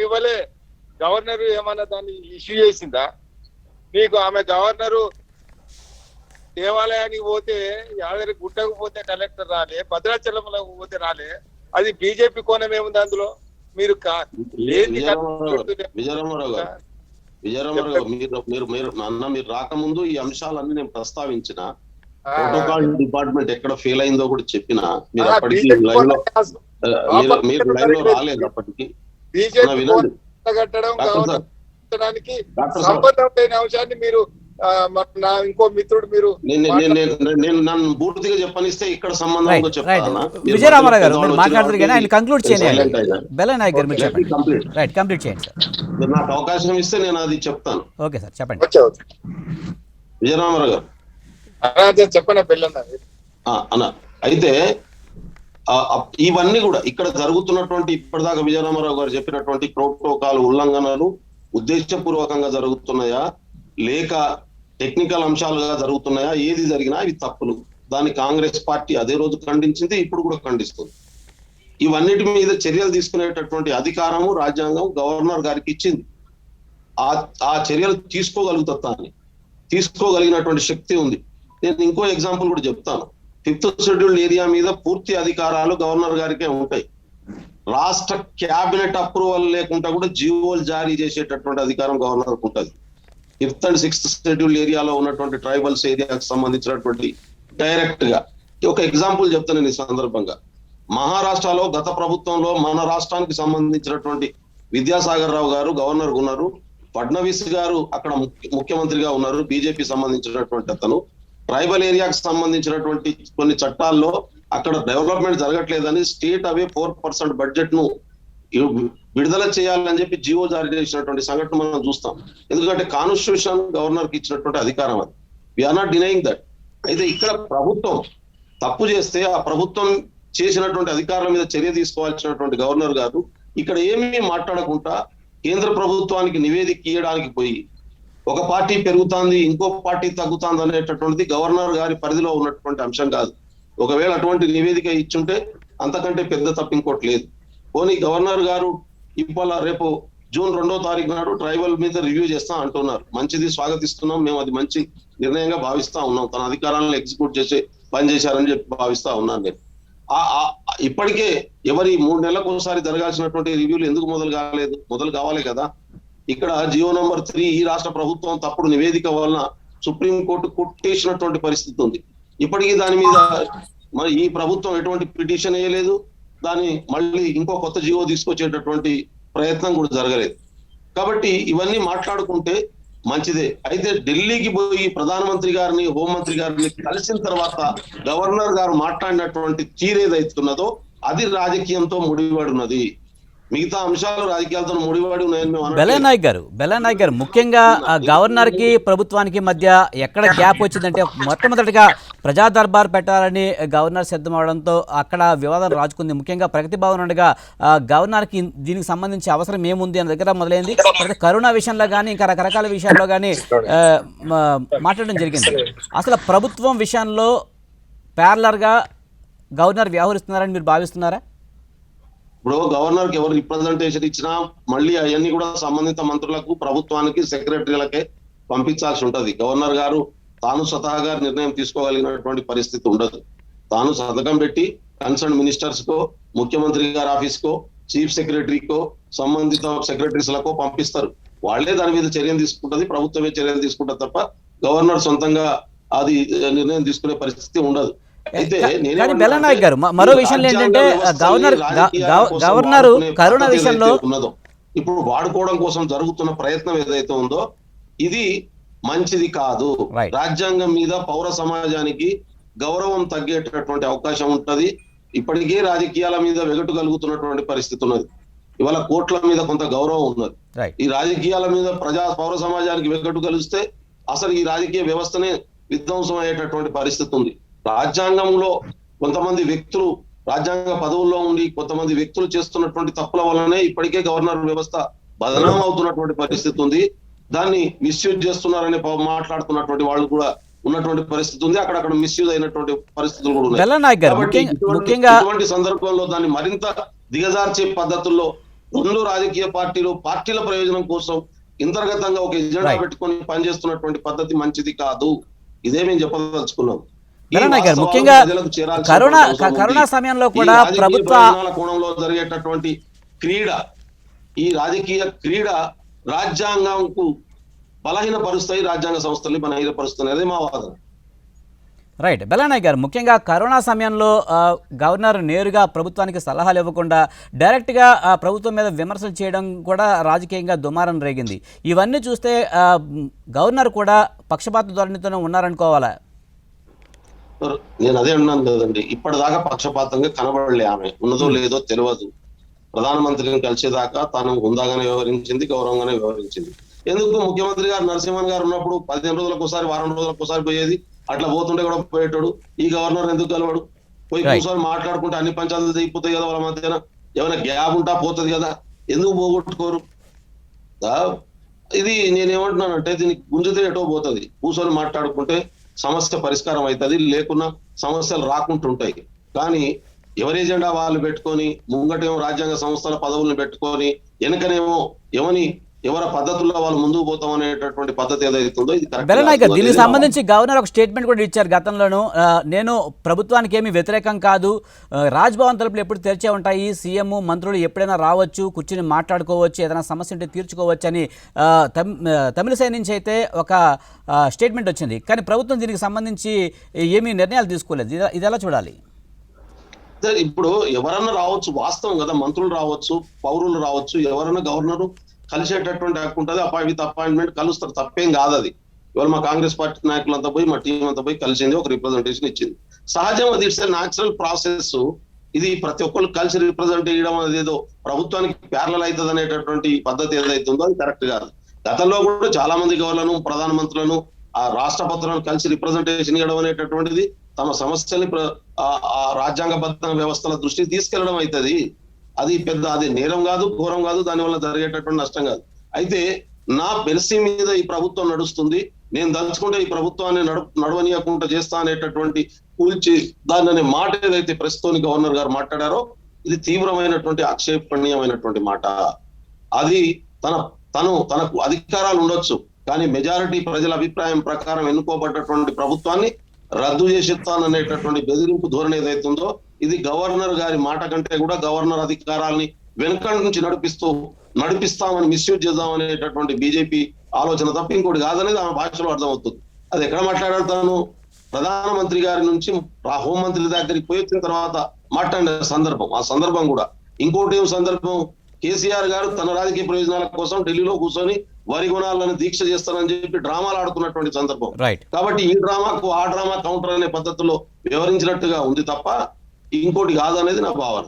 ఇవ్వలే. గవర్నర్ ఏమన్నా దాన్ని ఇష్యూ చేసిందా? మీకు ఆమె గవర్నరు దేవాలయానికి పోతే, యాదగిరి గుట్టకు పోతే కలెక్టర్ రాలే, భద్రాచలంలో పోతే రాలే. అది బీజేపీ కోణం ఏముంది అందులో? మీరు మీరు రాకముందు ఈ అంశాలన్నీ నేను ప్రస్తావించిన, ప్రోటోకాల్ డిపార్ట్మెంట్ ఎక్కడ ఫెయిల్ అయిందో కూడా చెప్పిన, మీరు అప్పటికి మీరు లైవ్ లో రాలేదు. అప్పటికి సంబంధం లేని అంశాన్ని మీరు ఇంకో మిత్రుడు మీరు నన్ను పూర్తిగా చెప్పనిస్తే ఇక్కడ సంబంధం చెప్తాను. విజయ రామారావు గారు మాట్లాడుతారు కానీ ఆయన కంక్లూడ్ చేయండి. బెల్ల నాయక్ గారు మీరు చెప్పండి. రైట్, కంప్లీట్ చేయండి సార్. నాకు అవకాశం ఇస్తే నేను అది చెప్తాను. ఓకే సార్, చెప్పండి. విజయ రామారావు గారు చెప్పండి. అన్న అయితే ఇవన్నీ కూడా ఇక్కడ జరుగుతున్నటువంటి ఇప్పటిదాకా విజయ రామారావు గారు చెప్పినటువంటి ప్రోటోకాల్ ఉల్లంఘనలు ఉద్దేశపూర్వకంగా జరుగుతున్నాయా, లేక టెక్నికల్ అంశాలుగా జరుగుతున్నాయా, ఏది జరిగినా ఇవి తప్పులు. దాన్ని కాంగ్రెస్ పార్టీ అదే రోజు ఖండించింది, ఇప్పుడు కూడా ఖండిస్తుంది. ఇవన్నిటి మీద చర్యలు తీసుకునేటటువంటి అధికారము రాజ్యాంగం గవర్నర్ గారికి ఇచ్చింది. ఆ చర్యలు తీసుకోగలిగినటువంటి శక్తి ఉంది. నేను ఇంకో ఎగ్జాంపుల్ కూడా చెప్తాను. 5th షెడ్యూల్డ్ ఏరియా మీద పూర్తి అధికారాలు గవర్నర్ గారికే ఉంటాయి. రాష్ట్ర క్యాబినెట్ అప్రూవల్ లేకుండా కూడా జీవోలు జారీ చేసేటటువంటి అధికారం గవర్నర్కి ఉంటుంది. 5th and 6th షెడ్యూల్ ఏరియాలో ఉన్నటువంటి ట్రైబల్స్ ఏరియాకి సంబంధించినటువంటి డైరెక్ట్ గా ఒక ఎగ్జాంపుల్ చెప్తాను ఈ సందర్భంగా. మహారాష్ట్రలో గత ప్రభుత్వంలో మన రాష్ట్రానికి సంబంధించినటువంటి విద్యాసాగర్ రావు గారు గవర్నర్ ఉన్నారు, ఫడ్నవీస్ గారు అక్కడ ముఖ్యమంత్రిగా ఉన్నారు, బీజేపీ సంబంధించినటువంటి అతను. ట్రైబల్ ఏరియాకి సంబంధించినటువంటి కొన్ని చట్టాల్లో అక్కడ డెవలప్మెంట్ జరగట్లేదని స్టేట్ అవే 4% బడ్జెట్ ను విడుదల చేయాలని చెప్పి జియో జారీ చేసినటువంటి సంఘటన మనం చూస్తాం. ఎందుకంటే కాన్స్టిట్యూషన్ గవర్నర్ కి ఇచ్చినటువంటి అధికారం అది. We are not denying that. అయితే ఇక్కడ ప్రభుత్వం తప్పు చేస్తే ఆ ప్రభుత్వం చేసినటువంటి అధికారుల మీద చర్య తీసుకోవాల్సినటువంటి గవర్నర్ గారు ఇక్కడ ఏమీ మాట్లాడకుండా కేంద్ర ప్రభుత్వానికి నివేదిక ఇవ్వడానికి పోయి ఒక పార్టీ పెరుగుతుంది ఇంకో పార్టీ తగ్గుతుంది అనేటటువంటిది గవర్నర్ గారి పరిధిలో ఉన్నటువంటి అంశం కాదు. ఒకవేళ అటువంటి నివేదిక ఇచ్చుంటే అంతకంటే పెద్ద తప్పు ఇంకోటి లేదు. పోనీ గవర్నర్ గారు ఇవాళ రేపు జూన్ 2వ తారీఖు నాడు ట్రైబల్ మీద రివ్యూ చేస్తా అంటున్నారు. మంచిది, స్వాగతిస్తున్నాం, మేము అది మంచి నిర్ణయంగా భావిస్తా ఉన్నాం. తన అధికారాలను ఎగ్జిక్యూట్ చేసే పని చేశారని చెప్పి భావిస్తా ఉన్నాను నేను. ఇప్పటికే ఎవరి 3 నెలలకు ఒకసారి జరగాల్సినటువంటి రివ్యూలు ఎందుకు మొదలు కావాలి కదా. ఇక్కడ జియో నంబర్ 3 ఈ రాష్ట్ర ప్రభుత్వం తప్పుడు నివేదిక వలన సుప్రీంకోర్టు కొట్టేసినటువంటి పరిస్థితి ఉంది. ఇప్పటికీ దాని మీద మరి ఈ ప్రభుత్వం ఎటువంటి పిటిషన్ వేయలేదు, దాన్ని మళ్ళీ ఇంకో కొత్త జియో తీసుకొచ్చేటటువంటి ప్రయత్నం కూడా జరగలేదు. కాబట్టి ఇవన్నీ మాట్లాడుకుంటే మంచిదే. అయితే ఢిల్లీకి పోయి ప్రధానమంత్రి గారిని, హోంమంత్రి గారిని కలిసిన తర్వాత గవర్నర్ గారు మాట్లాడినటువంటి తీరేదైతున్నదో అది రాజకీయంతో ముడిపడి ఉన్నది. మిగతా అంశాలు రాజకీయాలతో ముడిపడి ఉన్నాయని మేము బెల్లనాయక్ గారు ముఖ్యంగా గవర్నర్ కి ప్రభుత్వానికి మధ్య ఎక్కడ గ్యాప్ వచ్చిందంటే మొట్టమొదటిగా ప్రజా దర్బార్ పెట్టాలని గవర్నర్ సిద్ధం అవడంతో అక్కడ వివాదం రాజుకుంది. ముఖ్యంగా ప్రగతి భవన్ ఉండగా గవర్నర్ కి దీనికి సంబంధించి అవసరం ఏముంది అన్న దగ్గర మొదలైంది. కరోనా విషయంలో కానీ ఇంకా రకరకాల విషయాల్లో కానీ మాట్లాడడం జరిగింది. అసలు ప్రభుత్వం విషయంలో ప్యారలర్ గా గవర్నర్ వ్యవహరిస్తున్నారని మీరు భావిస్తున్నారా? ఇప్పుడు గవర్నర్ కి ఎవరు రిప్రజెంటేషన్ ఇచ్చినా మళ్ళీ అవన్నీ కూడా సంబంధిత మంత్రులకు, ప్రభుత్వానికి, సెక్రటరీలకే పంపించాల్సి ఉంటది. గవర్నర్ గారు తాను స్వతహాగా నిర్ణయం తీసుకోగలిగినటువంటి పరిస్థితి ఉండదు. తాను సంతకం పెట్టి కన్సర్న్ మినిస్టర్స్ కో, ముఖ్యమంత్రి గారి ఆఫీస్ కో, చీఫ్ సెక్రటరీకో, సంబంధిత సెక్రటరీస్ లకో పంపిస్తారు. వాళ్లే దాని మీద చర్యలు తీసుకుంటది, ప్రభుత్వమే చర్యలు తీసుకుంటది తప్ప గవర్నర్ సొంతంగా అది నిర్ణయం తీసుకునే పరిస్థితి ఉండదు. కానీ బెల్లనాయక్ గారు మరో విషయం ఏంటంటే గవర్నర్ కరోనా విషయంలో ఇప్పుడు వాడుకోవడం కోసం జరుగుతున్న ప్రయత్నం ఏదైతే ఉందో ఇది మంచిది కాదు. రాజ్యాంగం మీద పౌర సమాజానికి గౌరవం తగ్గేటటువంటి అవకాశం ఉంటది. ఇప్పటికే రాజకీయాల మీద వెగటు కలుగుతున్నటువంటి పరిస్థితి ఉన్నది. ఇవాళ కోర్టుల మీద కొంత గౌరవం ఉన్నది. ఈ రాజకీయాల మీద పౌర సమాజానికి వెగటు కలిస్తే అసలు ఈ రాజకీయ వ్యవస్థనే విధ్వంసం అయ్యేటటువంటి పరిస్థితి ఉంది. రాజ్యాంగంలో కొంతమంది వ్యక్తులు రాజ్యాంగ పదవుల్లో ఉండి కొంతమంది వ్యక్తులు చేస్తున్నటువంటి తప్పుల వల్లనే ఇప్పటికే గవర్నర్ వ్యవస్థ బదనాం అవుతున్నటువంటి పరిస్థితి ఉంది. దాన్ని మిస్యూజ్ చేస్తున్నారని మాట్లాడుతున్నటువంటి వాళ్ళు కూడా ఉన్నటువంటి పరిస్థితి ఉంది. అక్కడక్కడ మిస్యూజ్ అయినటువంటి పరిస్థితులు కూడా ఉన్నాయి. కాబట్టి ఇటువంటి సందర్భంలో దాన్ని మరింత దిగజార్చే పద్ధతుల్లో రెండు రాజకీయ పార్టీల ప్రయోజనం కోసం ఇంతర్గతంగా ఒక ఎజెండా పెట్టుకొని పనిచేస్తున్నటువంటి పద్ధతి మంచిది కాదు. ఇదే మేము చెప్పదలుచుకున్నాం. ముఖ్యంగా కరోనా సమయంలో కూడా ప్రభుత్వ కోణంలో జరిగేటటువంటి క్రీడ, ఈ రాజకీయ క్రీడ రాజ్యాంగంకు బలహీనపరుస్తాయి, రాజ్యాంగ సంస్థల్ని బలహీనపరుస్తాయి. అదే మా వాదన. రైట్. బెల్లనాయక్ గారు ముఖ్యంగా కరోనా సమయంలో గవర్నర్ నేరుగా ప్రభుత్వానికి సలహాలు ఇవ్వకుండా డైరెక్ట్గా ప్రభుత్వం మీద విమర్శలు చేయడం కూడా రాజకీయంగా దుమారం రేగింది. ఇవన్నీ చూస్తే గవర్నర్ కూడా పక్షపాత ధోరణితోనే ఉన్నారనుకోవాలా? నేను అదే అన్నాను కదండి, ఇప్పటిదాకా పక్షపాతంగా కనబడలే. ఆమె ఉన్నదో లేదో తెలియదు. ప్రధానమంత్రిని కలిసేదాకా తాను హుందాగానే వ్యవహరించింది, గౌరవంగానే వ్యవహరించింది. ఎందుకు ముఖ్యమంత్రి గారు నరసింహన్ గారు ఉన్నప్పుడు 15 రోజులకు ఒకసారి, వారం రోజులకు ఒకసారి పోయేది, అట్లా పోతుంటే కూడా పోయేటాడు. ఈ గవర్నర్ ఎందుకు కలవాడు? పోయి కూర్చొని మాట్లాడుకుంటే అన్ని పంచాయతీలు తెగిపోతాయి కదా, వాళ్ళ మధ్యన ఏమైనా గ్యాప్ ఉంటా పోతుంది కదా, ఎందుకు పోగొట్టుకోరు? ఇది నేనేమంటున్నానంటే దీనికి గుంజితే ఎటో పోతుంది. కూర్చొని మాట్లాడుకుంటే సమస్య పరిష్కారం అవుతుంది, లేకున్నా సమస్యలు రాకుంటుంటాయి. కానీ ఎవరి ఎజెండా వాళ్ళు పెట్టుకొని, ముంగటేమో రాజ్యాంగ సంస్థల పదవులను పెట్టుకొని, వెనకనేమో ఎవరి పద్ధతుల్లో వాళ్ళు ముందుకు పోతాం అనేటటువంటి పద్ధతి ఏదైతుందో ఇది బెల్లనాయక్ గారు దీనికి సంబంధించి గవర్నర్ ఒక స్టేట్మెంట్ కూడా ఇచ్చారు గతంలోనూ. నేను ప్రభుత్వానికి ఏమీ వ్యతిరేకం కాదు, రాజ్భవన్ తలుపులు ఎప్పుడు తెరిచే ఉంటాయి, సీఎం మంత్రులు ఎప్పుడైనా రావచ్చు, కూర్చుని మాట్లాడుకోవచ్చు, ఏదైనా సమస్య ఉంటే తీర్చుకోవచ్చు అని తమిళసై నుంచి అయితే ఒక స్టేట్మెంట్ వచ్చింది. కానీ ప్రభుత్వం దీనికి సంబంధించి ఏమీ నిర్ణయాలు తీసుకోలేదు. ఇది ఎలా చూడాలి? ఇప్పుడు ఎవరన్నా రావచ్చు, వాస్తవం కదా, మంత్రులు రావచ్చు, పౌరులు రావచ్చు, ఎవరన్నా గవర్నర్ కలిసేటటువంటి హక్కు ఉంటుంది. విత్ అపాయింట్మెంట్ కలుస్తారు, తప్పేం కాదు అది. ఇవాళ మా కాంగ్రెస్ పార్టీ నాయకులంతా పోయి, మా టీం అంతా పోయి కలిసింది, ఒక రిప్రజెంటేషన్ ఇచ్చింది. సహజం, అది ఇట్స్ న్యాచురల్ ప్రాసెస్. ఇది ప్రతి ఒక్కరు కలిసి రిప్రజెంట్ చేయడం అనేది ఏదో ప్రభుత్వానికి ప్యారలల్ అవుతుంది అనేటటువంటి పద్ధతి ఏదైతే ఉందో అది కరెక్ట్ కాదు. గతంలో కూడా చాలా మంది గవర్నర్లను, ప్రధానమంత్రులను, ఆ రాష్ట్రపతులను కలిసి రిప్రజెంటేషన్ ఇవ్వడం అనేటటువంటిది తమ సమస్యల్ని రాజ్యాంగబద్ధ వ్యవస్థల దృష్టికి తీసుకెళ్లడం అవుతుంది. అది నేరం కాదు, ఘోరం కాదు, దానివల్ల జరిగేటటువంటి నష్టం కాదు. అయితే నా పెర్సీ మీద ఈ ప్రభుత్వం నడుస్తుంది, నేను దలుచుకుంటే ఈ ప్రభుత్వాన్ని నడవనీయకుండా చేస్తా అనేటటువంటి కూల్చి దాని అనే మాట ఏదైతే ప్రస్తుతం గవర్నర్ గారు మాట్లాడారో ఇది తీవ్రమైనటువంటి ఆక్షేపణీయమైనటువంటి మాట. అది తనకు అధికారాలు ఉండొచ్చు, కానీ మెజారిటీ ప్రజల అభిప్రాయం ప్రకారం ఎన్నుకోబడ్డటువంటి ప్రభుత్వాన్ని రద్దు చేసేస్తాననేటటువంటి బెదిరింపు ధోరణి ఏదైతుందో ఇది గవర్నర్ గారి మాట కంటే కూడా గవర్నర్ అధికారాలని వెనుక నుంచి నడిపిస్తామని మిస్యూజ్ చేద్దామనేటటువంటి బీజేపీ ఆలోచన తప్ప ఇంకోటి కాదనేది ఆమె భాషలో అర్థమవుతుంది. అది ఎక్కడ మాట్లాడతాను, ప్రధానమంత్రి గారి నుంచి హోంమంత్రి దగ్గరికి పోయి వచ్చిన తర్వాత మాట్లాడిన సందర్భం, ఆ సందర్భం కూడా ఇంకోటి ఏం సందర్భం, కేసీఆర్ గారు తన రాజకీయ ప్రయోజనాల కోసం ఢిల్లీలో కూర్చొని వరి గుణాలను దీక్ష చేస్తారని చెప్పి డ్రామాలు ఆడుతున్నటువంటి సందర్భం. కాబట్టి ఈ డ్రామాకు ఆ డ్రామా కౌంటర్ అనే పద్ధతిలో వివరించినట్టుగా ఉంది తప్ప ఇంకోటి కాదనేది నా భావన.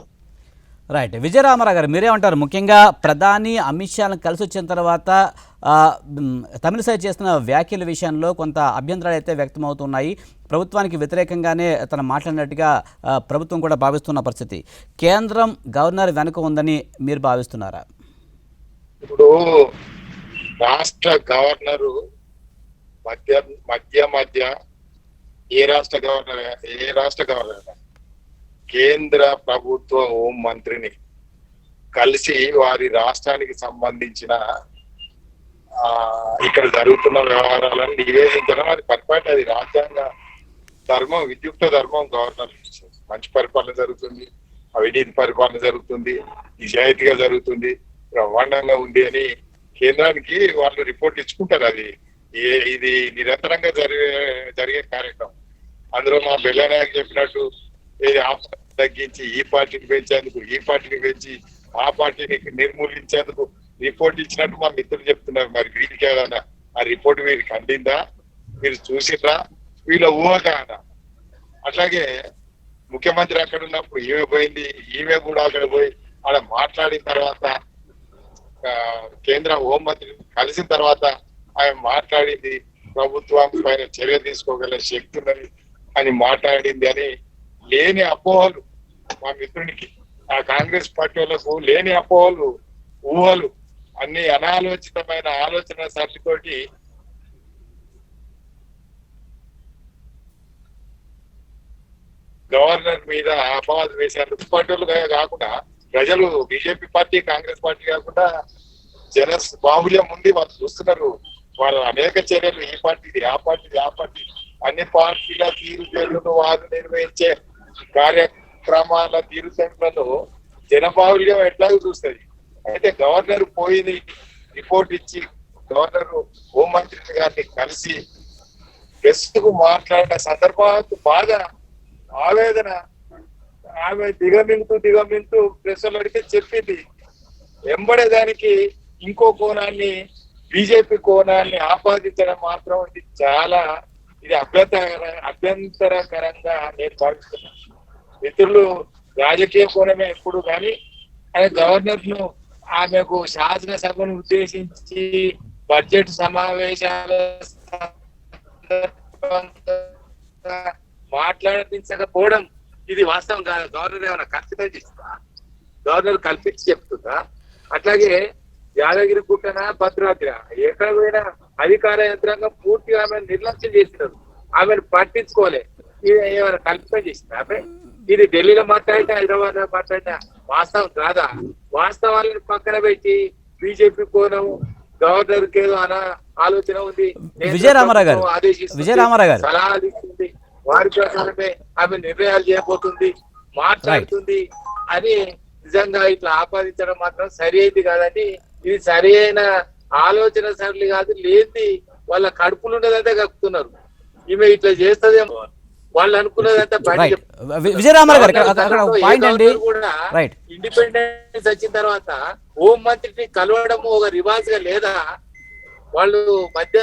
రైట్. విజయరామారావు గారు మీరేమంటారు? ముఖ్యంగా ప్రధాని అమిత్ షాను కలిసి వచ్చిన తర్వాత తమిళసై చేస్తున్న వ్యాఖ్యల విషయంలో కొంత అభ్యంతరాలు అయితే వ్యక్తమవుతున్నాయి. ప్రభుత్వానికి వ్యతిరేకంగానే తను మాట్లాడినట్టుగా ప్రభుత్వం కూడా భావిస్తున్న పరిస్థితి. కేంద్రం గవర్నర్ వెనుక ఉందని మీరు భావిస్తున్నారా? ఇప్పుడు రాష్ట్ర గవర్నరు మధ్య ఏ రాష్ట్ర గవర్నర్ కేంద్ర ప్రభుత్వ హోం మంత్రిని కలిసి వారి రాష్ట్రానికి సంబంధించిన ఇక్కడ జరుగుతున్న వ్యవహారాలను నివేదించడం అది పరిపాలన, అది రాజ్యాంగ ధర్మం, విద్యుక్త ధర్మం. గవర్నర్ మంచి పరిపాలన జరుగుతుంది, అవినీతి పరిపాలన జరుగుతుంది, నిజాయితీగా జరుగుతుంది, బ్రహ్మాండంగా ఉంది అని కేంద్రానికి వాళ్ళు రిపోర్ట్ ఇచ్చుకుంటారు. ఇది నిరంతరంగా జరిగే కార్యక్రమం. అందులో మా బెల్లనాయక్ చెప్పినట్టు తగ్గించి ఈ పార్టీని పెంచేందుకు, ఈ పార్టీని పెంచి ఆ పార్టీని నిర్మూలించేందుకు రిపోర్ట్ ఇచ్చినట్టు మా మిత్రులు చెప్తున్నారు. మరి వీరికి ఏదైనా ఆ రిపోర్ట్ వీరికి అందిందా, మీరు చూసిరా, వీళ్ళ ఊహకానా? అట్లాగే ముఖ్యమంత్రి అక్కడ ఉన్నప్పుడు ఈమె పోయింది, ఈమె కూడా అక్కడ పోయి ఆడ మాట్లాడిన తర్వాత కేంద్ర హోంమంత్రి కలిసిన తర్వాత ఆయన మాట్లాడింది ప్రభుత్వం పైన చర్య తీసుకోగల శక్తి ఉన్నది అని మాట్లాడింది అని లేని అపోహలు మా మిత్రునికి, ఆ కాంగ్రెస్ పార్టీ వాళ్ళకు లేని అపోహలు, ఊహలు, అన్ని అనాలోచితమైన ఆలోచన సరితోటి గవర్నర్ మీద అపవాదం వేశారు. పార్టీలు కాకుండా ప్రజలు, బీజేపీ పార్టీ, కాంగ్రెస్ పార్టీ కాకుండా జన బాహుల్యం ఉంది, వాళ్ళు చూస్తున్నారు. వాళ్ళు అనేక చర్యలు, ఈ పార్టీది ఆ పార్టీ అన్ని పార్టీల తీరుతెన్నులు వారు నిర్వహించే కార్యక్రమాల తీరుతెన్నులను జనబాహుల్యం ఎట్లాగో చూస్తుంది. అయితే గవర్నర్ పోయి రిపోర్ట్ ఇచ్చి గవర్నర్ హోంమంత్రి గారిని కలిసి ప్రెస్ కు మాట్లాడిన సందర్భాలకు బాగా ఆవేదన, ఆమె దిగమింగుతూ ప్రెస్ అడిగితే చెప్పింది. వెంబడేదానికి ఇంకో కోణాన్ని, బీజేపీ కోణాన్ని ఆపాదించడం మాత్రం ఇది అభ్యంతరకరంగా నేను భావిస్తున్నాను. మిత్రులు రాజకీయ కోణమే ఎప్పుడు కానీ ఆయన గవర్నర్ ను ఆమెకు శాసనసభను ఉద్దేశించి బడ్జెట్ సమావేశాల మాట్లాడించకపోవడం ఇది వాస్తవం కాదు. గవర్నర్ ఏమైనా కల్పితం చేస్తుందా? గవర్నర్ కల్పించి చెప్తుందా? అట్లాగే యాదగిరి గుట్టన, భద్రాద్రి ఎక్కడ పోయినా అధికార యంత్రాంగం పూర్తిగా ఆమెను నిర్లక్ష్యం చేసినారు, ఆమెను పట్టించుకోలే. ఏమైనా కల్పితం చేసింది ఆమె? ఇది ఢిల్లీలో మాట్లాడినా, హైదరాబాద్ లో మాట్లాడినా వాస్తవం కాదా? వాస్తవాలను పక్కన పెట్టి బీజేపీ కోణం, గవర్నర్ కి ఏదో ఆలోచన ఉంది, విజయరామారావు గారు సలహాలు ఇస్తుంది, వారి ప్రకారమే ఆమె నిర్ణయాలు చేయబోతుంది, మాట్లాడుతుంది అని నిజంగా ఇట్లా ఆపాదించడం మాత్రం సరి అయింది కాదని, ఇది సరి అయిన ఆలోచన సరళి కాదు. లేని వాళ్ళ కడుపులు ఉండదంటే కక్కుతున్నారు. ఈమె ఇట్లా చేస్తదేమో. వాళ్ళు అనుకున్నదంతా రైట్ విజయరామారావు గారు అక్కడ పాయింట్ అండి. కూడా రైట్ ఇండిపెండెన్స్ వచ్చిన తర్వాత హోం మంత్రిని కలవడం ఒక రివాజ్ గా లేదా? వాళ్ళు మధ్య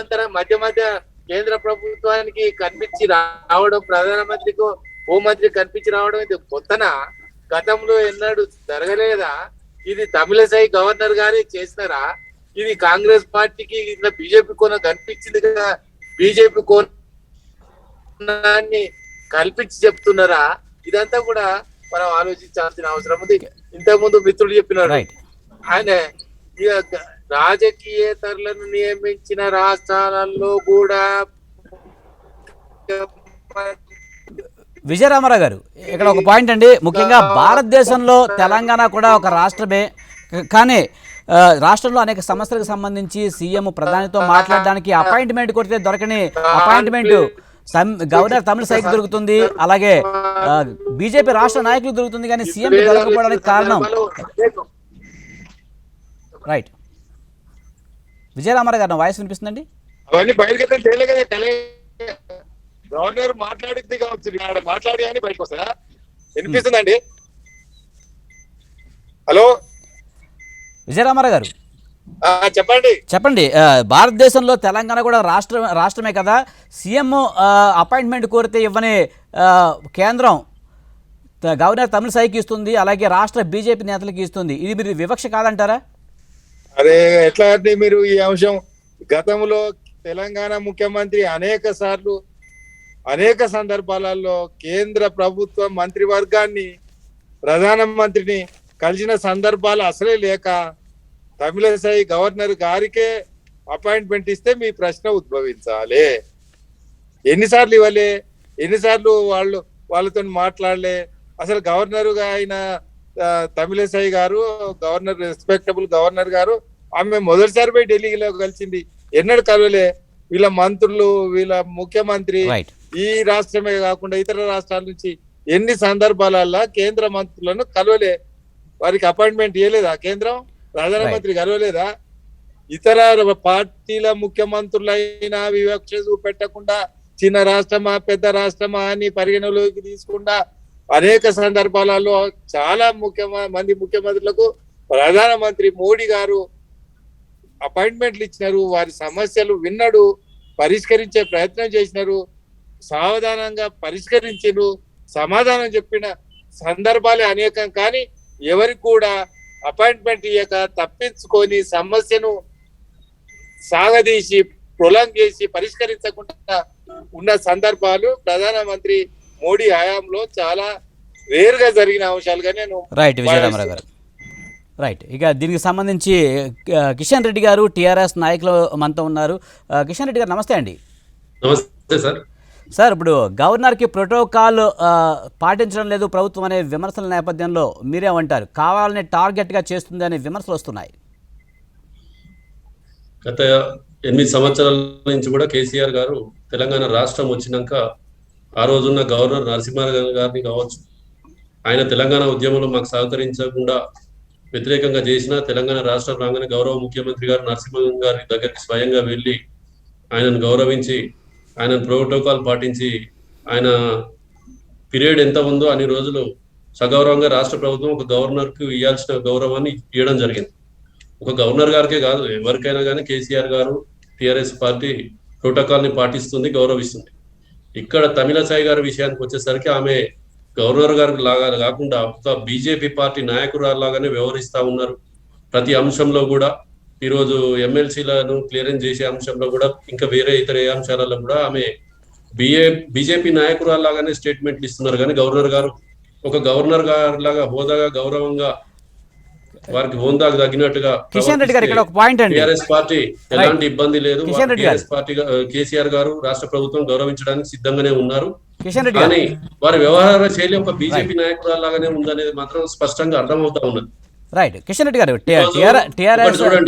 కేంద్ర ప్రభుత్వానికి కనిపించి రావడం, ప్రధానమంత్రికి హోంమంత్రికి కనిపించి రావడం ఇది కొత్తనా? గతంలో ఎన్నడూ జరగలేదా? ఇది తమిళసై గవర్నర్ గారే చేసినారా? ఇది కాంగ్రెస్ పార్టీకి ఇట్లా బీజేపీ కోన కనిపించింది కదా, బీజేపీ కోనాన్ని కల్పించి చెప్తున్నారా? ఇదంతా కూడా మనం ఆలోచించాల్సిన అవసరం ఉంది. ఇంతకుముందు మిత్రుడు చెప్పినారు, రైట్ ఆయన రాజకీయేతరులను నియమించిన రాష్ట్రాలలో కూడా విజయరామారావు గారు ఇక్కడ ఒక పాయింట్ అండి. ముఖ్యంగా భారతదేశంలో తెలంగాణ కూడా ఒక రాష్ట్రమే, కానీ రాష్ట్రంలో అనేక సమస్యలకు సంబంధించి సీఎం ప్రధానితో మాట్లాడడానికి అపాయింట్మెంట్ కొడితే దొరకని అపాయింట్మెంట్ గవర్నర్ తమిళసైకి దొరుకుతుంది, అలాగే బీజేపీ రాష్ట్ర నాయకులు దొరుకుతుంది, కానీ సీఎం దొరకపోవడానికి కారణం. రైట్ విజయరామారావు గారు నా వాయిస్ వినిపిస్తుందండి? అవన్నీ బయటకు గవర్నర్ మాట్లాడింది కావచ్చు, మాట్లాడి అని బయటకు వస్తుందా? వినిపిస్తుందండి? హలో విజయరామారావు గారు చెప్పండి. భారతదేశంలో తెలంగాణ కూడా రాష్ట్రమే కదా, సీఎం అపాయింట్మెంట్ కోరితే ఇవ్వని కేంద్రం గవర్నర్ తమిళసైకి ఇస్తుంది, అలాగే రాష్ట్ర బీజేపీ నేతలకు ఇస్తుంది. ఇది మీరు వివక్ష కాదంటారా? అరే ఎట్లా అంటే మీరు ఈ అంశం గతంలో తెలంగాణ ముఖ్యమంత్రి అనేక సందర్భాలలో కేంద్ర ప్రభుత్వ మంత్రివర్గాన్ని ప్రధానమంత్రిని కలిసిన సందర్భాలు అసలే లేక తమిళసై గవర్నర్ గారికే అపాయింట్మెంట్ ఇస్తే మీ ప్రశ్న ఉద్భవించాలి. ఎన్నిసార్లు ఇవ్వలే, ఎన్నిసార్లు వాళ్ళతో మాట్లాడలే? అసలు గవర్నర్ ఆయన తమిళసై గారు గవర్నర్, రెస్పెక్టబుల్ గవర్నర్ గారు, ఆమె మొదటిసారి పోయి ఢిల్లీలో కలిసింది, ఎన్నడూ కలవలే. వీళ్ళ మంత్రులు, వీళ్ళ ముఖ్యమంత్రి ఈ రాష్ట్రమే కాకుండా ఇతర రాష్ట్రాల నుంచి ఎన్ని సందర్భాలల్లో కేంద్ర మంత్రులను కలవలే, వారికి అపాయింట్మెంట్ ఇవ్వలేదా కేంద్రం? ప్రధానమంత్రి కలవలేదా? ఇతర పార్టీల ముఖ్యమంత్రులైనా వివక్ష చూపెట్టకుండా చిన్న రాష్ట్రమా పెద్ద రాష్ట్రమా అని పరిగణలోకి తీసుకుండా అనేక సందర్భాలలో చాలా మంది ముఖ్యమంత్రులకు ప్రధానమంత్రి మోడీ గారు అపాయింట్మెంట్లు ఇచ్చినారు, వారి సమస్యలు విన్నాడు, పరిష్కరించే ప్రయత్నం చేసినారు, సావధానంగా పరిష్కరించారు, సమాధానం చెప్పిన సందర్భాలే అనేకం. కానీ ఎవరికి కూడా అపాయింట్మెంట్ ఇయ్యక తప్పించుకొని సమస్యను సాగదీసి ప్రొలాంగ్ చేసి పరిష్కరించకుండా ఉన్న సందర్భాలు ప్రధానమంత్రి మోడీ హయాంలో చాలా రేరుగా జరిగిన అంశాలుగా నేను రైట్ విజయరామారావు గారు. రైట్, ఇక దీనికి సంబంధించి కిషన్ రెడ్డి గారు టీఆర్ఎస్ నాయకులు మనతో ఉన్నారు. కిషన్ రెడ్డి గారు నమస్తే అండి. నమస్తే సార్. సార్, ఇప్పుడు గవర్నర్కి ప్రోటోకాల్ పాటించడం లేదు ప్రభుత్వం అనే విమర్శల నేపథ్యంలో మీరేమంటారు? కావాలని టార్గెట్గా చేస్తుంది అనే విమర్శలు వస్తున్నాయి. గత 8 సంవత్సరాల నుంచి కూడా కేసీఆర్ గారు తెలంగాణ రాష్ట్రం వచ్చినాక ఆ రోజున్న గవర్నర్ నరసింహారావు గారిని కావచ్చు, ఆయన తెలంగాణ ఉద్యమంలో మాకు సహకరించకుండా వ్యతిరేకంగా చేసిన తెలంగాణ రాష్ట్రం రాగానే గౌరవ ముఖ్యమంత్రి గారు నరసింహన్ గారి దగ్గరికి స్వయంగా వెళ్ళి ఆయనను గౌరవించి ఆయన ప్రోటోకాల్ పాటించి ఆయన పీరియడ్ ఎంత ఉందో అన్ని రోజులు సగౌరవంగా రాష్ట్ర ప్రభుత్వం ఒక గవర్నర్కు ఇవ్వాల్సిన గౌరవాన్ని ఇవ్వడం జరిగింది. ఒక గవర్నర్ గారికే కాదు, ఎవరికైనా కానీ కేసీఆర్ గారు టీఆర్ఎస్ పార్టీ ప్రోటోకాల్ని పాటిస్తుంది, గౌరవిస్తుంది. ఇక్కడ తమిళసై గారి విషయానికి వచ్చేసరికి ఆమె గవర్నర్ గారికి లాగా కాకుండా ఒక బీజేపీ పార్టీ నాయకురాలాగానే వ్యవహరిస్తా ఉన్నారు. ప్రతి అంశంలో కూడా ఈరోజు ఎమ్మెల్సీలను క్లియరెన్స్ చేసే అంశంలో కూడా ఇంకా వేరే ఇతర ఏ అంశాలలో కూడా ఆమె బీజేపీ నాయకురాలాగానే స్టేట్మెంట్లు ఇస్తున్నారు. కానీ గవర్నర్ గారు ఒక గవర్నర్ గారు లాగా హోదాగా గౌరవంగా వారికి హోదాకు తగ్గినట్టుగా కిషన్ రెడ్డి గారు ఇక్కడ ఒక పాయింట్ అండి. టీఆర్ఎస్ పార్టీ ఎలాంటి ఇబ్బంది లేదు, టీఆర్ఎస్ పార్టీ కేసీఆర్ గారు రాష్ట్ర ప్రభుత్వం గౌరవించడానికి సిద్ధంగానే ఉన్నారు. కానీ వారి వ్యవహార శైలి ఒక బీజేపీ నాయకురాలాగానే ఉందనేది మాత్రం స్పష్టంగా అర్థమవుతా ఉన్నది. రైట్, కిషన్ రెడ్డి గారు,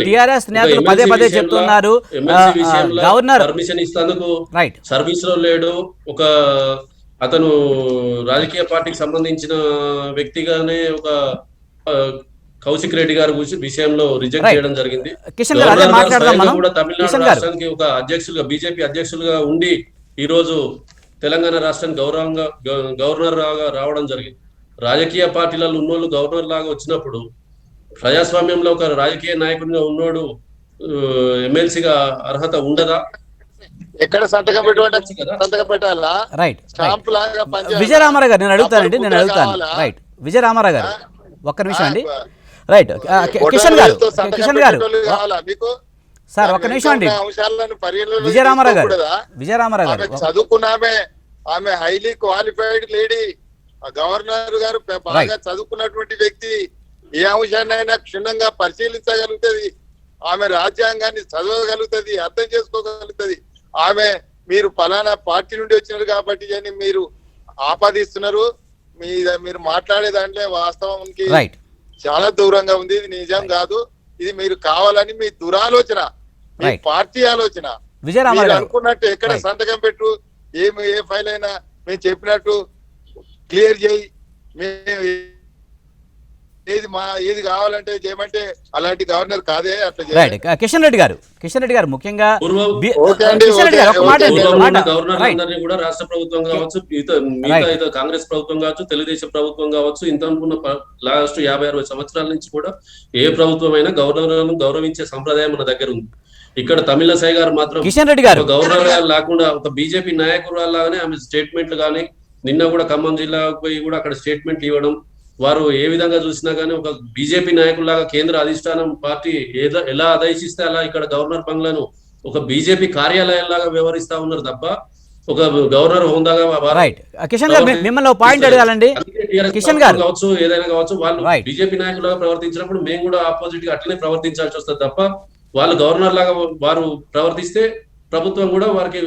టీఆర్ఎస్ నేతలు పదే పదే చెప్తున్నారు గవర్నర్ పర్మిషన్ ఇస్తేందుకు రైట్ సర్వీస్ లో లేడు, ఒక అతను రాజకీయ పార్టీకి సంబంధించిన వ్యక్తిగానే ఒక కౌశిక్ రెడ్డి గారి విషయంలో రిజెక్ట్ చేయడం జరిగింది. కూడా తమిళనాడు రాష్ట్రానికి ఒక అధ్యక్షులుగా బీజేపీ అధ్యక్షులుగా ఉండి ఈ రోజు తెలంగాణ రాష్ట్రానికి గవర్నర్ లాగా రావడం జరిగింది. రాజకీయ పార్టీలలో ఉన్నోళ్ళు గవర్నర్ లాగా వచ్చినప్పుడు ప్రజాస్వామ్యంలో ఒక రాజకీయ నాయకుడిగా ఉన్నోడు ఎమ్మెల్సీగా అర్హత ఉండదా? ఎక్కడ సంతకం పెట్టుకుంటే సంతకం పెట్టాలా? రైట్ స్టాంప్ లాగా పనిచేయాలా? విజయరామారావు గారు నేను అడుగుతానండి, నేను అడుగుతాను. రైట్, విజయరామారావు గారు ఒక్క నిమిషం అండి. రైట్, కిషన్ గారు, కిషన్ గారు కావాలా మీకు? సార్ ఒక్క నిమిషం అండి. అంశాలను పరిగణలోకి విజయరామారావు గారు, తీసుకోకూడదా? విజయరామారావు గారు ఆమె చదువుకున్నామే, ఆమె హైలీ క్వాలిఫైడ్ లేడీ. గవర్నర్ గారు బాగా చదువుకున్నటువంటి వ్యక్తి. ఏ అంశాన్నైనా క్షుణ్ణంగా పరిశీలించగలుగుతుంది. ఆమె రాజ్యాంగాన్ని చదవగలుగుతుంది, అర్థం చేసుకోగలుగుతుంది. ఆమె మీరు ఫలానా పార్టీ నుండి వచ్చినారు కాబట్టి అని మీరు ఆపాదిస్తున్నారు. మీరు మాట్లాడే దాంట్లో వాస్తవానికి చాలా దూరంగా ఉంది. ఇది నిజం కాదు. ఇది మీరు కావాలని మీ దురాలోచన, మీ పార్టీ ఆలోచన. మీరు అనుకున్నట్టు ఎక్కడ సంతకం పెట్టు, ఏ ఫైల్ అయినా మేము చెప్పినట్టు క్లియర్ చేయి, ఏది కావాలంటే చేయమంటే అలాంటి గవర్నర్ కాదే. అట్లా కిషన్ రెడ్డి గారు ముఖ్యంగా గవర్నర్లందరినీ కూడా రాష్ట్ర ప్రభుత్వం కావచ్చు, మిగతా కాంగ్రెస్ ప్రభుత్వం కావచ్చు, తెలుగుదేశం ప్రభుత్వం కావచ్చు, ఇంత అనుకున్న లాస్ట్ 50-60 సంవత్సరాల నుంచి కూడా ఏ ప్రభుత్వం అయినా గవర్నర్లను గౌరవించే సంప్రదాయం మన దగ్గర ఉంది. ఇక్కడ తమిళసై గారు మాత్రం కిషన్ రెడ్డి గారు గవర్నర్ గారు లేకుండా ఒక బీజేపీ నాయకురాలాగానే ఆమె స్టేట్మెంట్లు కానీ, నిన్న కూడా ఖమ్మం జిల్లాకు పోయి కూడా అక్కడ స్టేట్మెంట్లు ఇవ్వడం, వారు ఏ విధంగా చూసినా కానీ ఒక బీజేపీ నాయకుల్లాగా కేంద్ర అధిష్టానం పార్టీ ఎలా ఆదేశిస్తే అలా ఇక్కడ గవర్నర్ బంగ్లాను ఒక బీజేపీ కార్యాలయంలాగా వ్యవహరిస్తా ఉన్నారు తప్ప ఒక గవర్నర్ హోందాగా కిషన్ గారు మిమ్మల్ని పాయింట్ అడగాలండి. కిషన్ గారు కావచ్చు, ఏదైనా కావచ్చు, వాళ్ళు బీజేపీ నాయకులుగా ప్రవర్తించినప్పుడు మేము కూడా ఆపోజిట్ గా అట్లనే ప్రవర్తించాల్సి వస్తుంది తప్ప వాళ్ళు గవర్నర్ లాగా వారు ప్రవర్తిస్తే ప్రభుత్వం కూడా వారికి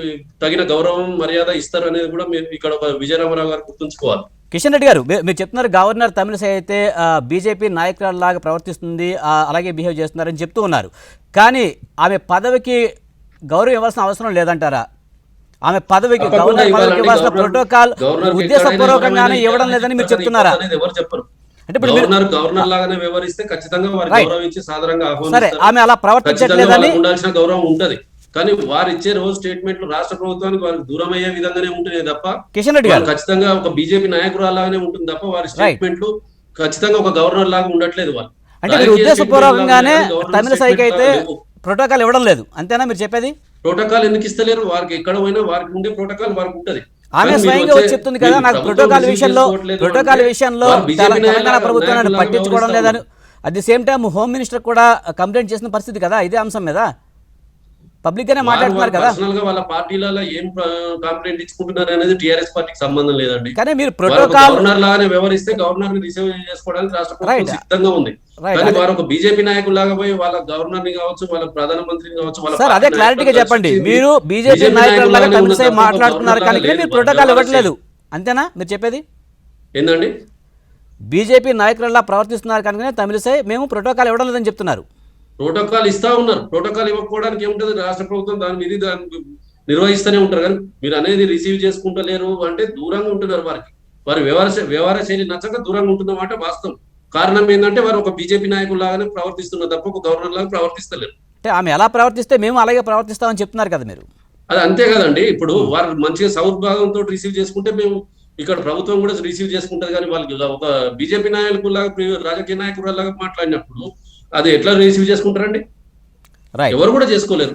తగిన గౌరవం మర్యాద ఇస్తారు అనేది కూడా మేము ఇక్కడ ఒక విజయరామారావు గారు గుర్తుంచుకోవాలి. కిషన్ రెడ్డి గారు మీరు చెప్తున్నారు గవర్నర్ తమిళసై అయితే బీజేపీ నాయకురాలాగా ప్రవర్తిస్తుంది, అలాగే బిహేవ్ చేస్తున్నారని చెప్తూ ఉన్నారు. కానీ ఆమె పదవికి గౌరవం ఇవ్వాల్సిన అవసరం లేదంటారా? ఆమె పదవికి గవర్నర్ పదవికి ఇవ్వాల్సిన ప్రోటోకాల్ ఉద్దేశపూర్వకంగానే ఇవ్వడం లేదని మీరు చెప్తున్నారా? ఎవరు చెప్పరు. అంటే గవర్నర్ లాగానే వ్యవహరిస్తే ఖచ్చితంగా వారు గౌరవించి సాధారణంగా ఆహ్వానిస్తారు. ఆమె అలా ప్రవర్తించట్లేదని ఉండాల్సిన గౌరవం ఉంటది. కానీ వారు ఇచ్చే రోజు స్టేట్మెంట్లు రాష్ట్ర ప్రభుత్వానికి వారికి దూరం అయ్యే విధంగానే ఉంటుంది తప్ప కిషన్ రెడ్డి గారు ఖచ్చితంగా ఒక బీజేపీ నాయకురాలాగానే ఉంటుంది తప్ప వారి స్టేట్మెంట్లు ఖచ్చితంగా ఒక గవర్నర్ లాగా ఉండట్లేదు. వాళ్ళు అంటే మీరు ఉద్దేశపూర్వకంగానే తమిళసైకి అయితే ప్రోటోకాల్ ఇవ్వడం లేదు, అంతేనా మీరు చెప్పేది? ప్రోటోకాల్ ఎందుకు ఇస్తలేరు? వారికి ఎక్కడ పోయినా వారికి ఉండే ప్రోటోకాల్ వారికి ఉంటది. ఆమె స్వయంగా వచ్చి చెప్తుంది కదా, నాకు ప్రోటోకాల్ విషయంలో తెలంగాణ ప్రభుత్వం పట్టించుకోవడం లేదని. At the same time home minister కూడా కంప్లైంట్ చేసిన పరిస్థితి కదా ఇదే అంశం మీద. పబ్లిక్ గానే మాట్లాడుతున్నారు కదా. పర్సనల్ గా వాళ్ళ పార్టీలలో ఏం కంప్లైంట్ ఇచ్చుకుంటున్నారు అనేది టీఆర్ఎస్ పార్టీకి సంబంధం లేదండి. కానీ మీరు ప్రోటోకాల్ గవర్నర్ లాగానే వ్యవహరిస్తే గవర్నర్ ని రిసీవ్ చేసుకోవడానికి రాష్ట్ర ప్రభుత్వం సిద్ధంగా ఉంది. కానీ వారు ఒక బీజేపీ నాయకులు లాగా పోయి వాళ్ళ గవర్నర్ ని కావచ్చు, వాళ్ళ ప్రధానమంత్రిని కావచ్చు, సార్ అదే క్లారిటీగా చెప్పండి. మీరు బీజేపీ నాయకులు లాగా తమిళసై మాట్లాడుతున్నారు కానీ మీరు ప్రోటోకాల్ ఇవ్వట్లేదు, అంతేనా మీరు చెప్పేది? ఏందండి? బీజేపీ నాయకులలా ప్రవర్తిస్తున్నారు కనుకనే తమిళసై మేము ప్రోటోకాల్ ఇవ్వడం లేదని చెప్తున్నారు. ప్రోటోకాల్ ఇస్తా ఉన్నారు. ప్రోటోకాల్ ఇవ్వకపోవడానికి ఏముంటది? రాష్ట్ర ప్రభుత్వం దాని మీద నిర్వహిస్తూనే ఉంటారు. కానీ మీరు అనేది రిసీవ్ చేసుకుంటలేరు అంటే దూరంగా ఉంటున్నారు. వారి వ్యవహార శైలి నచ్చక దూరంగా ఉంటున్నమాట వాస్తవం. కారణం ఏంటంటే వారు ఒక బీజేపీ నాయకులు లాగానే ప్రవర్తిస్తున్నారు తప్ప ఒక గవర్నర్ లాగా ప్రవర్తిస్తలేరు. అంటే ఆమె ఎలా ప్రవర్తిస్తే మేము అలాగే ప్రవర్తిస్తామని చెప్తున్నారు కదా మీరు. అది అంతే కదండి. ఇప్పుడు వారు మంచిగా సౌర్భాగంతో రిసీవ్ చేసుకుంటే మేము ఇక్కడ ప్రభుత్వం కూడా రిసీవ్ చేసుకుంటది. కానీ వాళ్ళకి ఒక బీజేపీ నాయకులు లాగా రాజకీయ నాయకుల లాగా మాట్లాడినప్పుడు అది ఎట్లా రిసీవ్ చేసుకుంటారండి? ఎవరు కూడా చేసుకోలేరు.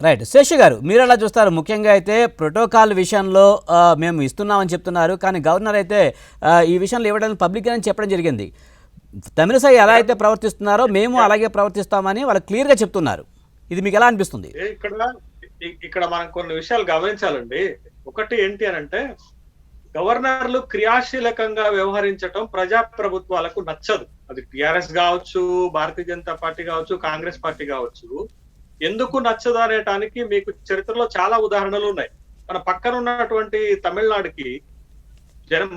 రైట్ శేషు గారు మీరు ఎలా చూస్తారు? ముఖ్యంగా అయితే ప్రోటోకాల్ విషయంలో మేము ఇస్తున్నామని చెప్తున్నారు, కానీ గవర్నర్ అయితే ఈ విషయంలో ఇవ్వడానికి పబ్లిక్ గానే చెప్పడం జరిగింది. తమిళసై ఎలా అయితే ప్రవర్తిస్తున్నారో మేము అలాగే ప్రవర్తిస్తామని వాళ్ళు క్లియర్ గా చెప్తున్నారు. ఇది మీకు ఎలా అనిపిస్తుంది? ఇక్కడ మనం కొన్ని విషయాలు గమనించాలండి. ఒకటి ఏంటి అని అంటే, గవర్నర్లు క్రియాశీలకంగా వ్యవహరించడం ప్రజాప్రభుత్వాలకు నచ్చదు. అది టిఆర్ఎస్ కావచ్చు, భారతీయ జనతా పార్టీ కావచ్చు, కాంగ్రెస్ పార్టీ కావచ్చు. ఎందుకు నచ్చదు అనేటానికి మీకు చరిత్రలో చాలా ఉదాహరణలు ఉన్నాయి. మన పక్కన ఉన్నటువంటి తమిళనాడుకి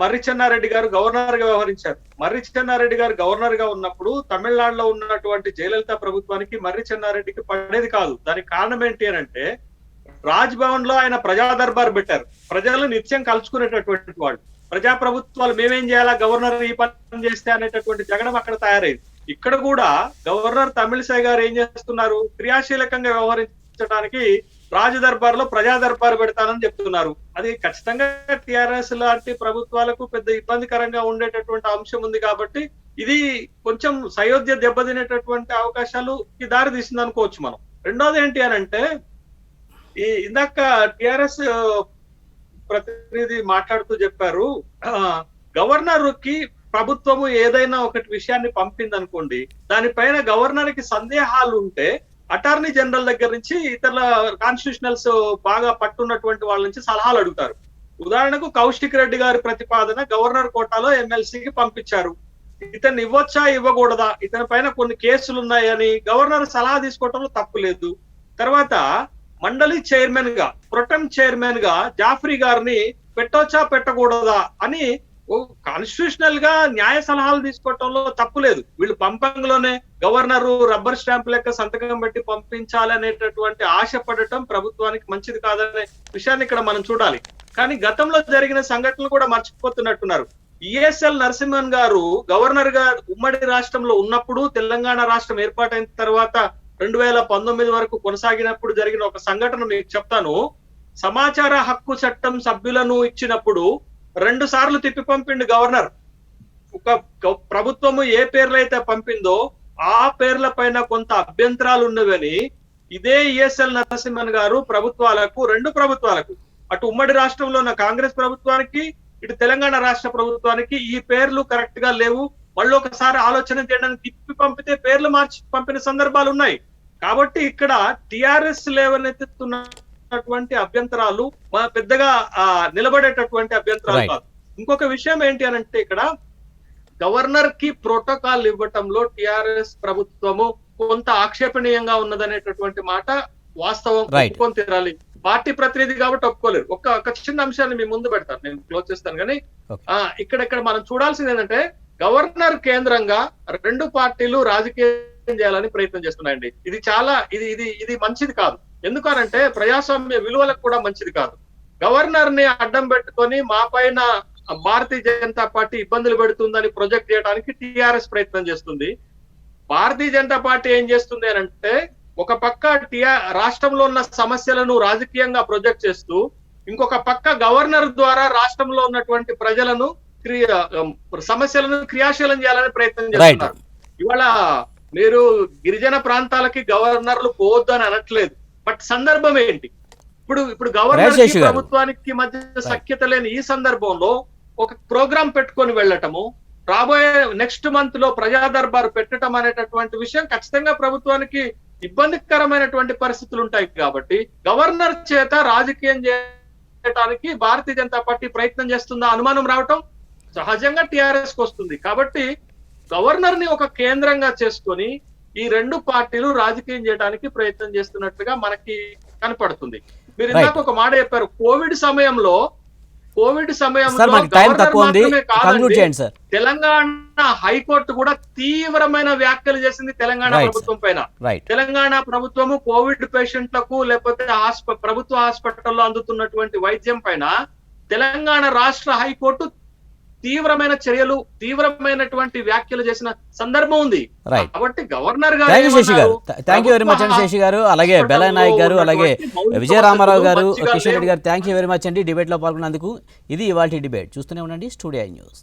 మర్రి చెన్నారెడ్డి గారు గవర్నర్ గా వ్యవహరించారు. మర్రి చెన్నారెడ్డి గారు గవర్నర్ గా ఉన్నప్పుడు తమిళనాడులో ఉన్నటువంటి జయలలిత ప్రభుత్వానికి మర్రి చెన్నారెడ్డికి పడేది కాదు. దానికి కారణం ఏంటి అని అంటే, రాజ్ భవన్ లో ఆయన ప్రజా దర్బార్ పెట్టారు. ప్రజలు నిత్యం కలుసుకునేటటువంటి వాళ్ళు. ప్రజాప్రభుత్వాలు మేమేం చేయాలా, గవర్నర్ ఈ పని చేస్తే అనేటటువంటి జగడం అక్కడ తయారైంది. ఇక్కడ కూడా గవర్నర్ తమిళసై గారు ఏం చేస్తున్నారు? క్రియాశీలకంగా వ్యవహరించడానికి రాజదర్బార్ లో ప్రజా దర్బార్ పెడతానని చెప్తున్నారు. అది ఖచ్చితంగా టిఆర్ఎస్ లాంటి ప్రభుత్వాలకు పెద్ద ఇబ్బందికరంగా ఉండేటటువంటి అంశం ఉంది కాబట్టి ఇది కొంచెం సయోధ్య దెబ్బతినేటటువంటి అవకాశాలు దారి తీసింది అనుకోవచ్చు మనం. రెండోది ఏంటి అని అంటే, ఈ ఇందాక టిఆర్ఎస్ ప్రతినిధి మాట్లాడుతూ చెప్పారు, గవర్నర్ కి ప్రభుత్వము ఏదైనా ఒకటి విషయాన్ని పంపింది అనుకోండి, దానిపైన గవర్నర్ కి సందేహాలు ఉంటే అటార్నీ జనరల్ దగ్గర నుంచి ఇతర కాన్స్టిట్యూషనల్స్ బాగా పట్టున్నటువంటి వాళ్ళ నుంచి సలహాలు అడుగుతారు. ఉదాహరణకు కౌశిక్ రెడ్డి గారి ప్రతిపాదన గవర్నర్ కోటాలో ఎమ్మెల్సీకి పంపించారు. ఇతన్ని ఇవ్వచ్చా ఇవ్వకూడదా, ఇతని పైన కొన్ని కేసులు ఉన్నాయని గవర్నర్ సలహా తీసుకోవటంలో తప్పు లేదు. తర్వాత మండలి చైర్మన్ గా, ప్రొటెం చైర్మన్ గా జాఫ్రీ గారిని పెట్టొచ్చా పెట్టకూడదా అని కాన్స్టిట్యూషనల్ గా న్యాయ సలహాలు తీసుకోవటంలో తప్పు లేదు. వీళ్ళు పంపంలోనే గవర్నరు రబ్బర్ స్టాంప్ లెక్క సంతకం పెట్టి పంపించాలనేటటువంటి ఆశ పడటం ప్రభుత్వానికి మంచిది కాదనే విషయాన్ని ఇక్కడ మనం చూడాలి. కానీ గతంలో జరిగిన సంఘటనలు కూడా మర్చిపోతున్నట్టున్నారు. ఈఎస్ఎల్ నరసింహన్ గారు గవర్నర్ గా ఉమ్మడి రాష్ట్రంలో ఉన్నప్పుడు, తెలంగాణ రాష్ట్రం ఏర్పాటైన తర్వాత 2019 వరకు కొనసాగినప్పుడు జరిగిన ఒక సంఘటన మీకు చెప్తాను. సమాచార హక్కు చట్టం సభ్యులను ఇచ్చినప్పుడు 2 సార్లు తిప్పి పంపిండు గవర్నర్. ఒక ప్రభుత్వము ఏ పేర్లు అయితే పంపిందో ఆ పేర్ల పైన కొంత అభ్యంతరాలు ఉన్నవని ఇదే ఈఎస్ఎల్ నరసింహన్ గారు ప్రభుత్వాలకు, 2 ప్రభుత్వాలకు, అటు ఉమ్మడి రాష్ట్రంలో ఉన్న కాంగ్రెస్ ప్రభుత్వానికి, ఇటు తెలంగాణ రాష్ట్ర ప్రభుత్వానికి ఈ పేర్లు కరెక్ట్ గా లేవు, మళ్ళీ ఒకసారి ఆలోచన చేయడానికి తిప్పి పంపితే పేర్లు మార్చి పంపిన సందర్భాలు ఉన్నాయి. కాబట్టి ఇక్కడ టిఆర్ఎస్ లేవనెత్తుతున్నటువంటి అభ్యంతరాలు పెద్దగా నిలబడేటటువంటి అభ్యంతరాలు కాదు. ఇంకొక విషయం ఏంటి అని అంటే, ఇక్కడ గవర్నర్ కి ప్రోటోకాల్ ఇవ్వటంలో టిఆర్ఎస్ ప్రభుత్వము కొంత ఆక్షేపణీయంగా ఉన్నదనేటటువంటి మాట వాస్తవం, ఒప్పుకొని తీరాలి. పార్టీ ప్రతినిధి కాబట్టి ఒప్పుకోలేరు. ఒక చిన్న అంశాన్ని మీ ముందు పెడతాను, నేను క్లోజ్ చేస్తాను. కానీ ఇక్కడ మనం చూడాల్సింది ఏంటంటే, గవర్నర్ కేంద్రంగా 2 పార్టీలు రాజకీయం చేయాలని ప్రయత్నం చేస్తున్నాయండి. ఇది చాలా ఇది మంచిది కాదు. ఎందుకనంటే ప్రజాస్వామ్య విలువలకు కూడా మంచిది కాదు. గవర్నర్ ని అడ్డం పెట్టుకొని మా పైన భారతీయ జనతా పార్టీ ఇబ్బందులు పెడుతుందని ప్రొజెక్ట్ చేయడానికి టిఆర్ఎస్ ప్రయత్నం చేస్తుంది. భారతీయ జనతా పార్టీ ఏం చేస్తుంది అని అంటే, ఒక పక్క రాష్ట్రంలో ఉన్న సమస్యలను రాజకీయంగా ప్రొజెక్ట్ చేస్తూ, ఇంకొక పక్క గవర్నర్ ద్వారా రాష్ట్రంలో ఉన్నటువంటి ప్రజలను సమస్యలను క్రియాశీలం చేయాలని ప్రయత్నం చేస్తున్నారు. ఇవాళ మీరు గిరిజన ప్రాంతాలకి గవర్నర్లు పోవద్దు అని అనట్లేదు, బట్ సందర్భం ఏంటి? ఇప్పుడు గవర్నర్ ప్రభుత్వానికి మధ్య సఖ్యత లేని ఈ సందర్భంలో ఒక ప్రోగ్రాం పెట్టుకొని వెళ్ళటము, రాబోయే నెక్స్ట్ మంత్ లో ప్రజా దర్బారు పెట్టడం అనేటటువంటి విషయం ఖచ్చితంగా ప్రభుత్వానికి ఇబ్బందికరమైనటువంటి పరిస్థితులు ఉంటాయి. కాబట్టి గవర్నర్ చేత రాజకీయం చేయడానికి భారతీయ జనతా పార్టీ ప్రయత్నం చేస్తుందా అనుమానం రావటం సహజంగా టిఆర్ఎస్ కు వస్తుంది. కాబట్టి గవర్నర్ ని ఒక కేంద్రంగా చేసుకొని ఈ 2 పార్టీలు రాజకీయం చేయడానికి ప్రయత్నం చేస్తున్నట్లుగా మనకి కనపడుతుంది. మీరు ఇందాక ఒక మాట చెప్పారు, కోవిడ్ సమయంలో తెలంగాణ హైకోర్టు కూడా తీవ్రమైన వ్యాఖ్యలు చేసింది తెలంగాణ ప్రభుత్వం పైన. తెలంగాణ ప్రభుత్వము కోవిడ్ పేషెంట్లకు లేకపోతే ప్రభుత్వ హాస్పిటల్లో అందుతున్నటువంటి వైద్యం పైన తెలంగాణ రాష్ట్ర హైకోర్టు తీవ్రమైన చర్యలు, తీవ్రమైనటువంటి వ్యాఖ్యలు చేసిన సందర్భం ఉంది. కాబట్టి గవర్నర్ గారు థ్యాంక్ యూ వెరీ మచ్ అండి శేషి గారు, అలాగే బెలా నాయక్ గారు, అలాగే విజయ రామారావు గారు, కిషన్ రెడ్డి గారు, థ్యాంక్ యూ వెరీ మచ్ అండి డిబేట్ లో పాల్గొన్నందుకు. ఇది ఇవాల్టి డిబేట్. చూస్తూనే ఉండండి స్టూడియో న్యూస్.